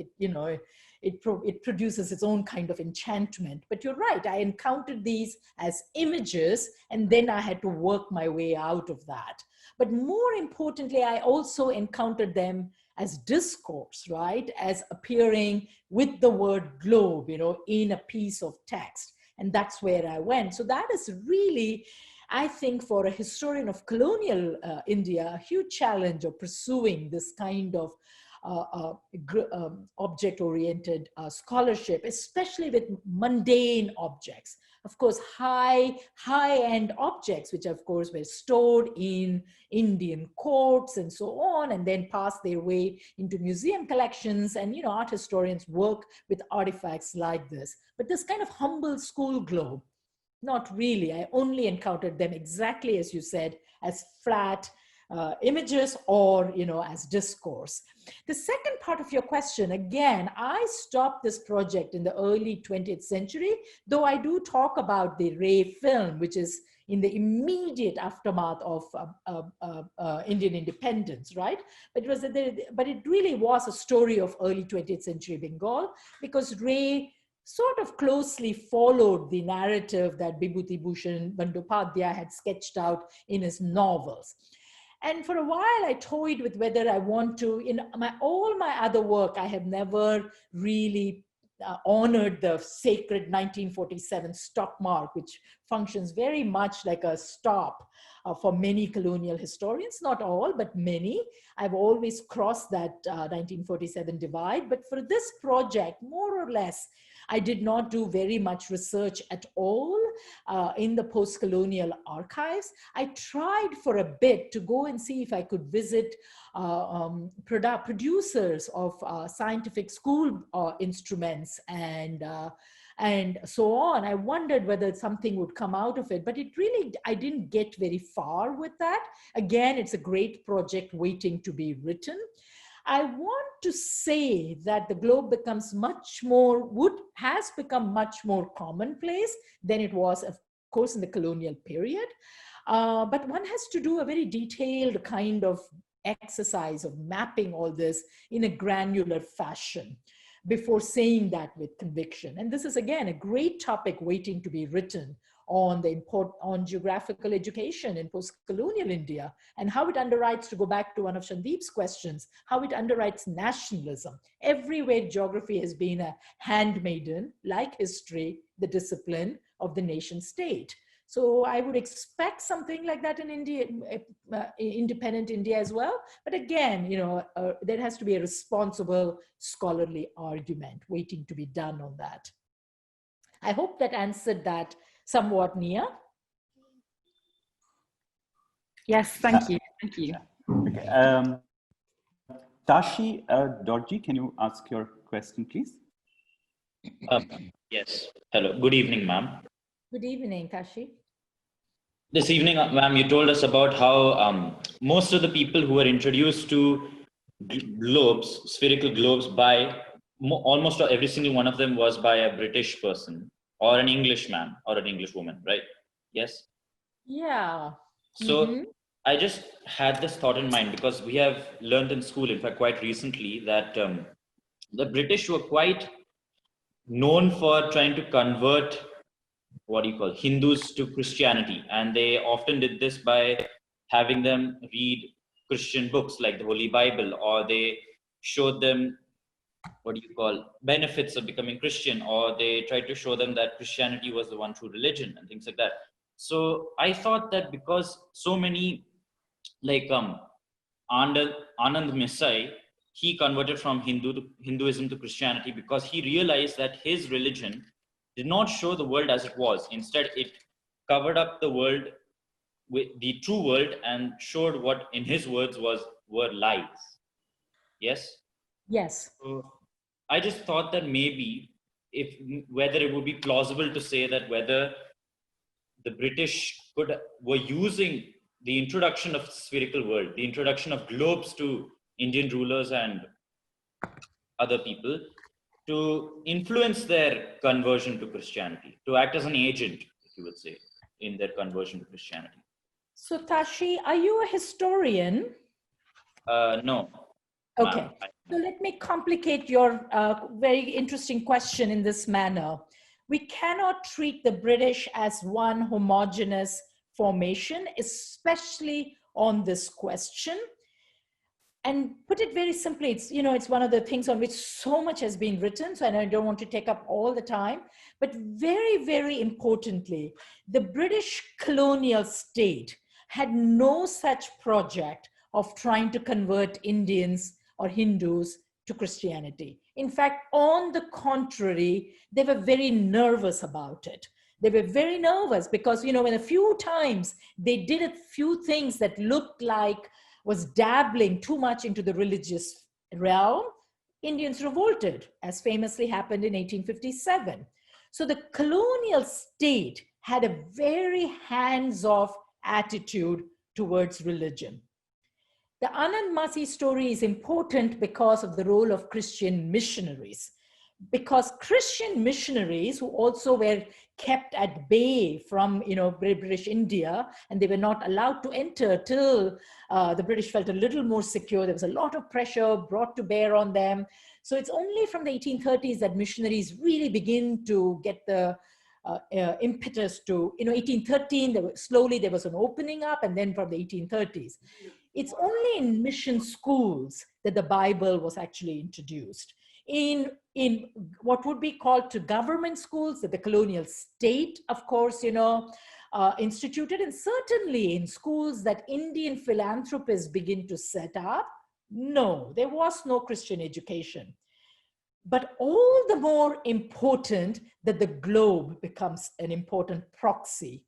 it produces its own kind of enchantment. But you're right, I encountered these as images, and then I had to work my way out of that. But more importantly, I also encountered them as discourse, right? As appearing with the word globe, in a piece of text. And that's where I went. So that is really, I think, for a historian of colonial India, a huge challenge of pursuing this kind of object-oriented scholarship, especially with mundane objects. of course, high-end objects, which of course were stored in Indian courts and so on, and then passed their way into museum collections. And, you know, art historians work with artifacts like this. But this kind of humble school globe, not really. I only encountered them exactly as you said, as flat images or, you know, as discourse. The second part of your question, again, I stopped this project in the early 20th century, though I do talk about the Ray film, which is in the immediate aftermath of Indian independence, right? But it really was a story of early 20th century Bengal, because Ray sort of closely followed the narrative that Bibhuti Bhushan Bandyopadhyay had sketched out in his novels. And for a while, I toyed with whether I want to, in all my other work, I have never really honored the sacred 1947 stop mark, which functions very much like a stop for many colonial historians, not all, but many. I've always crossed that 1947 divide. But for this project, more or less, I did not do very much research at all in the post-colonial archives. I tried for a bit to go and see if I could visit producers of scientific school instruments and so on. I wondered whether something would come out of it, but it really, I didn't get very far with that. Again, it's a great project waiting to be written. I want to say that the globe becomes has become much more commonplace than it was, of course, in the colonial period. But one has to do a very detailed kind of exercise of mapping all this in a granular fashion before saying that with conviction. And this is, again, a great topic waiting to be written on geographical education in post-colonial India, and how it underwrites, to go back to one of Sandeep's questions, how it underwrites nationalism. Everywhere geography has been a handmaiden, like history, the discipline of the nation state. So I would expect something like that in India, independent India as well. But again, you know, there has to be a responsible scholarly argument waiting to be done on that. I hope that answered that somewhat, Nia. Yes, thank you. Thank you. Okay. Tashi Dorji, can you ask your question, please? Yes. Hello. Good evening, ma'am. Good evening, Tashi. This evening, ma'am, you told us about how most of the people who were introduced to globes, spherical globes, by almost every single one of them was by a British person or an Englishman or an Englishwoman, right? Yes? Yeah. So I just had this thought in mind, because we have learned in school, in fact, quite recently, that the British were quite known for trying to convert Hindus to Christianity. And they often did this by having them read Christian books like the Holy Bible, or they showed them benefits of becoming Christian, or they tried to show them that Christianity was the one true religion and things like that. So I thought that because so many, like Anand Misai, he converted from Hinduism to Christianity because he realized that his religion did not show the world as it was. Instead, it covered up the world with the true world and showed what, in his words, were lies. Yes? Yes. So I just thought that maybe whether it would be plausible to say that whether the British were using the introduction of spherical world, the introduction of globes to Indian rulers and other people, to influence their conversion to Christianity, to act as an agent, if you would say, in their conversion to Christianity. So Tashi, are you a historian? No. Okay, so let me complicate your very interesting question in this manner. We cannot treat the British as one homogeneous formation, especially on this question. And put it very simply, it's one of the things on which so much has been written, so I don't want to take up all the time, but very, very importantly, the British colonial state had no such project of trying to convert Indians or Hindus to Christianity. In fact, on the contrary, they were very nervous about it. They were very nervous because, you know, when a few times they did a few things that looked like was dabbling too much into the religious realm, Indians revolted, as famously happened in 1857. So the colonial state had a very hands-off attitude towards religion. The Anand Masi story is important because of the role of Christian missionaries. Because Christian missionaries, who also were kept at bay from, you know, British India, and they were not allowed to enter till the British felt a little more secure. There was a lot of pressure brought to bear on them. So it's only from the 1830s that missionaries really begin to get the impetus to, you know, 1813, slowly there was an opening up, and then from the 1830s. It's only in mission schools that the Bible was actually introduced. In what would be called to government schools that the colonial state, of course, you know, instituted, and certainly in schools that Indian philanthropists begin to set up, no, there was no Christian education. But all the more important that the globe becomes an important proxy.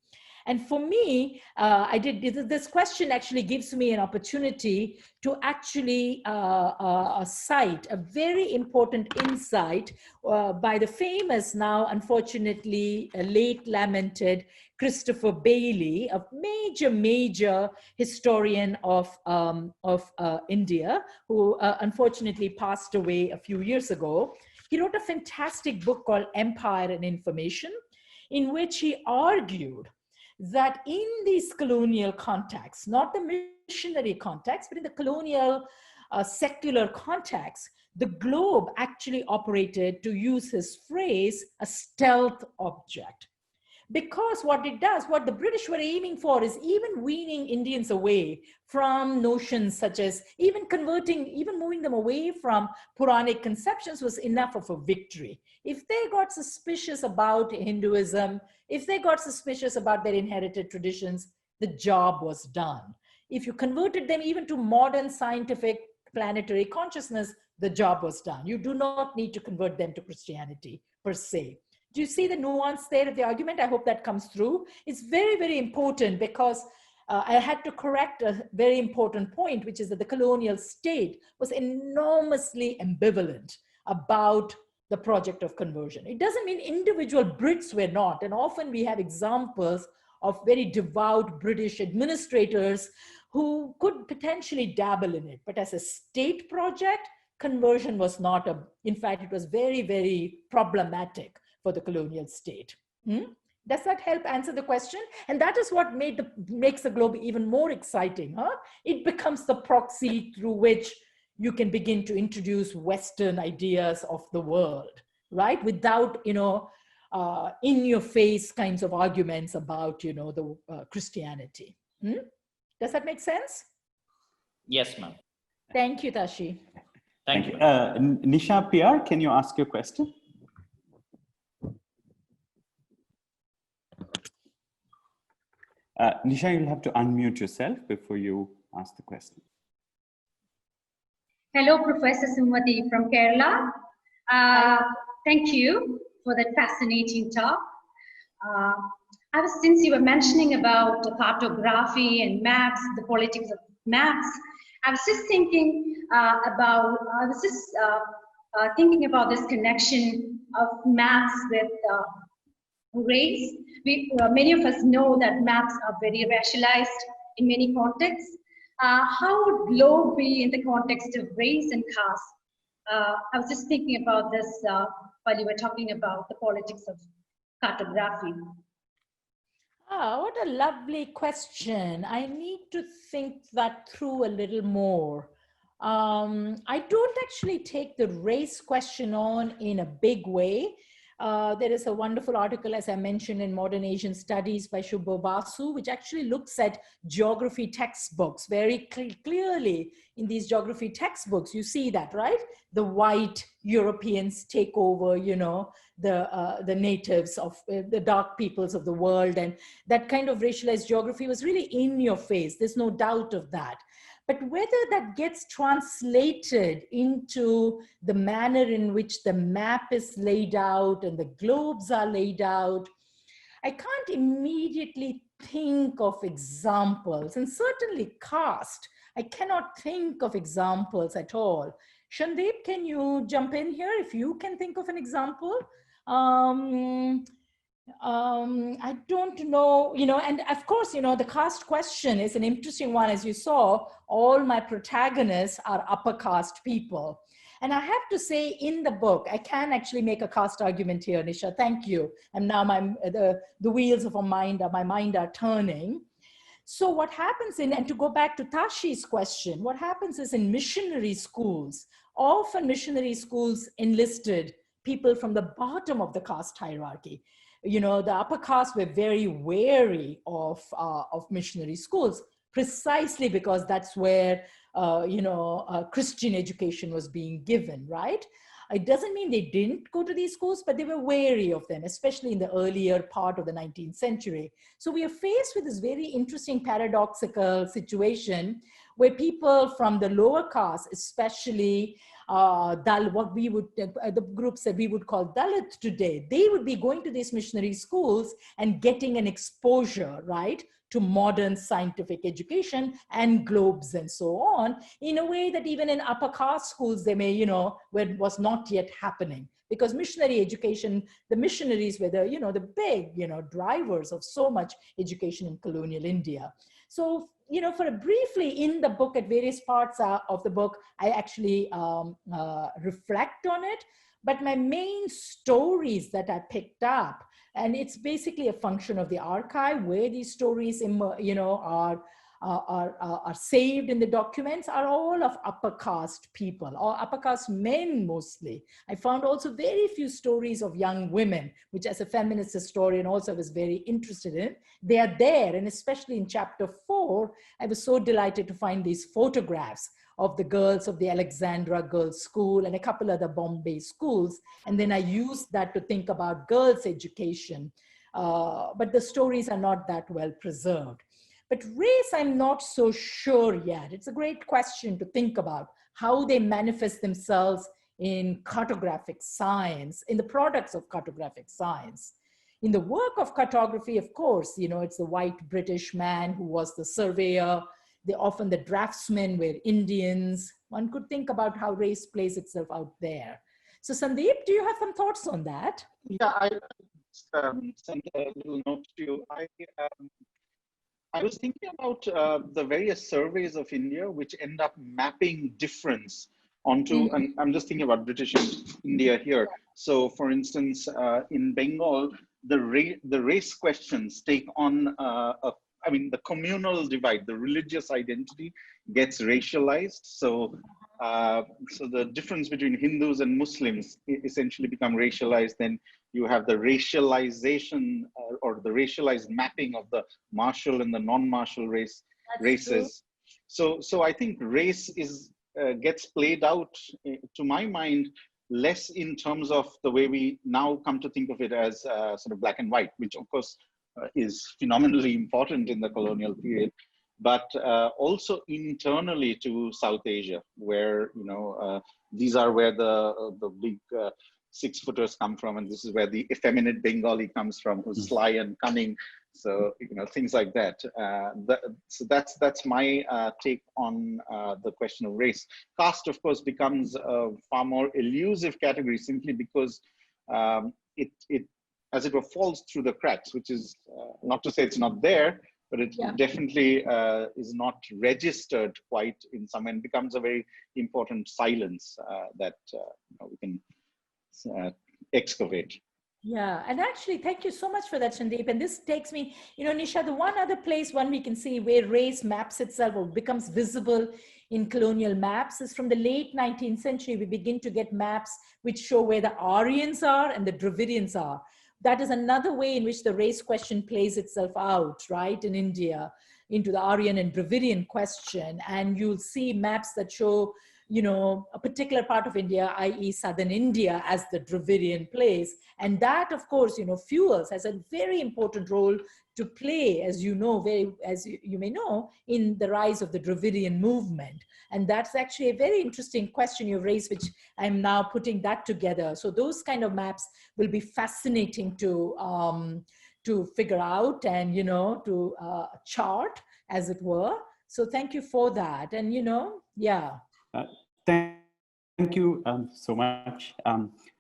And for me, this question actually gives me an opportunity to actually cite a very important insight by the famous, now unfortunately late lamented Christopher Bailey, a major historian of India, who unfortunately passed away a few years ago. He wrote a fantastic book called Empire and Information, in which he argued that in these colonial contexts, not the missionary context, but in the colonial secular context, the globe actually operated, to use his phrase, a stealth object. Because what it does, what the British were aiming for is even weaning Indians away from notions such as even moving them away from Puranic conceptions was enough of a victory. If they got suspicious about Hinduism, if they got suspicious about their inherited traditions, the job was done. If you converted them even to modern scientific planetary consciousness, the job was done. You do not need to convert them to Christianity per se. Do you see the nuance there of the argument? I hope that comes through. It's very, very important because I had to correct a very important point, which is that the colonial state was enormously ambivalent about the project of conversion. It doesn't mean individual Brits were not, and often we have examples of very devout British administrators who could potentially dabble in it. But as a state project, conversion was not in fact, it was very, very problematic for the colonial state. Does that help answer the question? And that is what makes the globe even more exciting. It becomes the proxy through which you can begin to introduce Western ideas of the world, right? Without, you know, in-your-face kinds of arguments about, the Christianity. Does that make sense? Yes, ma'am. Thank you, Tashi. Thank you. Nisha PR, can you ask your question? Nisha, you'll have to unmute yourself before you ask the question. Hello, Professor Sumathi from Kerala. Thank you for that fascinating talk. Since you were mentioning about the cartography and maps, the politics of maps, I was just thinking thinking about this connection of maps with race. Many of us know that maps are very racialized in many contexts. How would globe be in the context of race and caste? I was just thinking about this while you were talking about the politics of cartography. What a lovely question. I need to think that through a little more. I don't actually take the race question on in a big way. There is a wonderful article, as I mentioned, in Modern Asian Studies by Shubho Basu, which actually looks at geography textbooks very clearly. In these geography textbooks, you see that, right? The white Europeans take over, the natives of the dark peoples of the world. And that kind of racialized geography was really in your face. There's no doubt of that. But whether that gets translated into the manner in which the map is laid out and the globes are laid out, I can't immediately think of examples, and certainly caste. I cannot think of examples at all. Shandeep, can you jump in here if you can think of an example? I don't know, and of course, the caste question is an interesting one. As you saw, all my protagonists are upper caste people. And I have to say, in the book, I can actually make a caste argument here, Nisha. Thank you. And now the wheels of my mind are turning. So what happens and to go back to Tashi's question, what happens is in missionary schools, often missionary schools enlisted people from the bottom of the caste hierarchy. The upper caste were very wary of missionary schools, precisely because that's where Christian education was being given, right? It doesn't mean they didn't go to these schools, but they were wary of them, especially in the earlier part of the 19th century. So we are faced with this very interesting paradoxical situation where people from the lower caste, especially what we would, the groups that we would call Dalit today, they would be going to these missionary schools and getting an exposure, right, to modern scientific education and globes and so on, in a way that even in upper caste schools, they may, where it was not yet happening. Because missionary education, the missionaries were the big, drivers of so much education in colonial India. So, briefly in the book, at various parts of the book, I actually reflect on it. But my main stories that I picked up, and it's basically a function of the archive where these stories, are saved in the documents, are all of upper caste people or upper caste men mostly. I found also very few stories of young women, which as a feminist historian also was very interested in. They are there, and especially in chapter 4, I was so delighted to find these photographs of the girls of the Alexandra Girls' School and a couple other Bombay schools. And then I used that to think about girls' education. But the stories are not that well preserved. But race, I'm not so sure yet. It's a great question to think about how they manifest themselves in cartographic science, in the products of cartographic science. In the work of cartography, of course, it's the white British man who was the surveyor. Often the draftsmen were Indians. One could think about how race plays itself out there. So Sandeep, do you have some thoughts on that? Yeah, I sent a little note to you. I was thinking about the various surveys of India, which end up mapping difference onto, and I'm just thinking about British India here. So for instance, in Bengal, the race questions take on the communal divide, the religious identity gets racialized. So the difference between Hindus and Muslims essentially become racialized. Then you have the racialization or the racialized mapping of the martial and the non-martial races. So I think race gets played out, to my mind, less in terms of the way we now come to think of it as sort of black and white, which of course is phenomenally important in the colonial period, but also internally to South Asia, where these are where the big 6-footers come from, and this is where the effeminate Bengali comes from, who's sly and cunning. So things like that. So that's my take on the question of race. Caste, of course, becomes a far more elusive category simply because it as it were falls through the cracks, which is not to say it's not there, but it definitely is not registered quite in some, and becomes a very important silence that we can excavate. Yeah, and actually, thank you so much for that, Shandeep. And this takes me, Nisha, the one other place we can see where race maps itself or becomes visible in colonial maps is from the late 19th century. We begin to get maps which show where the Aryans are and the Dravidians are. That is another way in which the race question plays itself out, right, in India, into the Aryan and Dravidian question. And you'll see maps that show, a particular part of India, i.e. southern India, as the Dravidian place. And that, of course, fuels, has a very important role to play, as you may know, in the rise of the Dravidian movement. And that's actually a very interesting question you raised, which I'm now putting that together. So those kind of maps will be fascinating to to figure out and, to chart, as it were. So thank you for that. And, yeah. Thank you so much,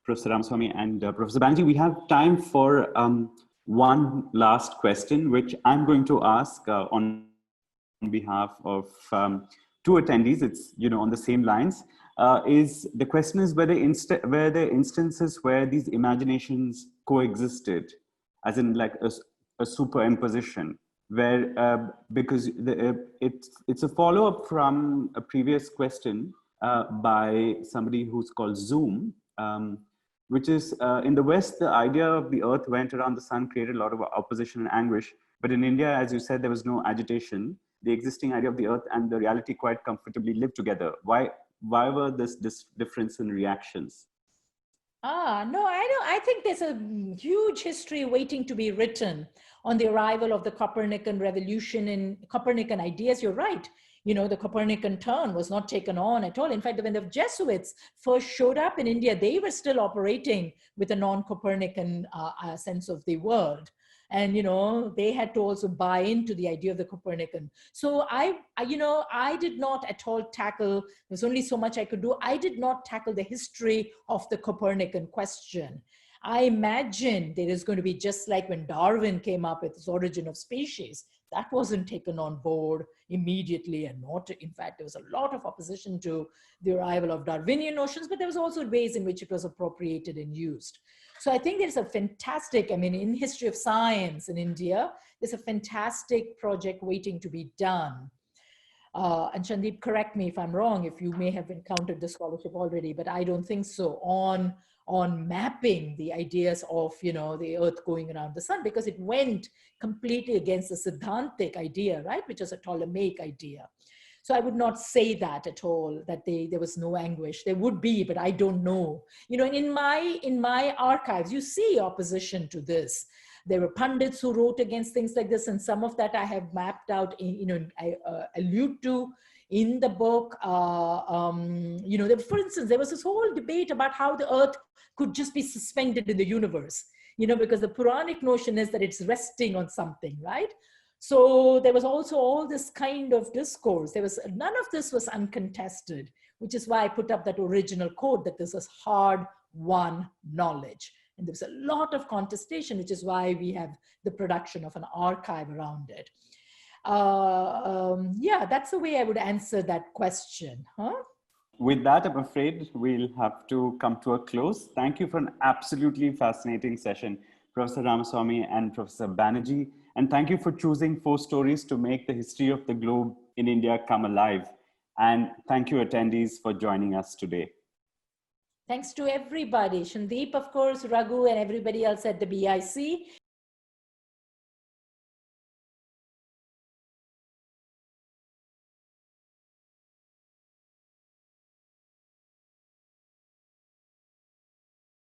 Professor Ramaswamy and Professor Banerjee. We have time for one last question, which I'm going to ask on behalf of two attendees. It's on the same lines. The question is whether the instances where these imaginations coexisted, as in like a superimposition, where because it's a follow-up from a previous question by somebody who's called Zoom, which is in the West, the idea of the earth went around the sun created a lot of opposition and anguish. But in India, as you said, there was no agitation. The existing idea of the earth and the reality quite comfortably lived together. Why were this difference in reactions? No, I think there's a huge history waiting to be written on the arrival of the Copernican revolution and Copernican ideas. You're right. The Copernican turn was not taken on at all. In fact, when the Jesuits first showed up in India, they were still operating with a non-Copernican sense of the world. And, they had to also buy into the idea of the Copernican. So I did not at all tackle, there's only so much I could do. I did not tackle the history of the Copernican question. I imagine there is going to be just like when Darwin came up with his Origin of Species, that wasn't taken on board immediately, and not, in fact, there was a lot of opposition to the arrival of Darwinian notions, but there was also ways in which it was appropriated and used. So I think there's a fantastic, in history of science in India, there's a fantastic project waiting to be done. And Sandeep, correct me if I'm wrong, if you may have encountered the scholarship already, but I don't think so, on mapping the ideas of, the earth going around the sun, because it went completely against the Siddhantic idea, right, which is a Ptolemaic idea. So I would not say that at all, that there was no anguish. There would be, but I don't know. In my archives, you see opposition to this. There were pundits who wrote against things like this, and some of that I have mapped out, I allude to in the book. For instance, there was this whole debate about how the earth could just be suspended in the universe, because the Puranic notion is that it's resting on something, right? So there was also all this kind of discourse. None of this was uncontested, which is why I put up that original quote that this is hard-won knowledge. And there's a lot of contestation, which is why we have the production of an archive around it. Yeah, that's the way I would answer that question. With that, I'm afraid we'll have to come to a close. Thank you for an absolutely fascinating session, Professor Ramaswamy and Professor Banerjee. And thank you for choosing 4 stories to make the history of the globe in India come alive. And thank you, attendees, for joining us today. Thanks to everybody. Sandeep, of course, Raghu, and everybody else at the BIC.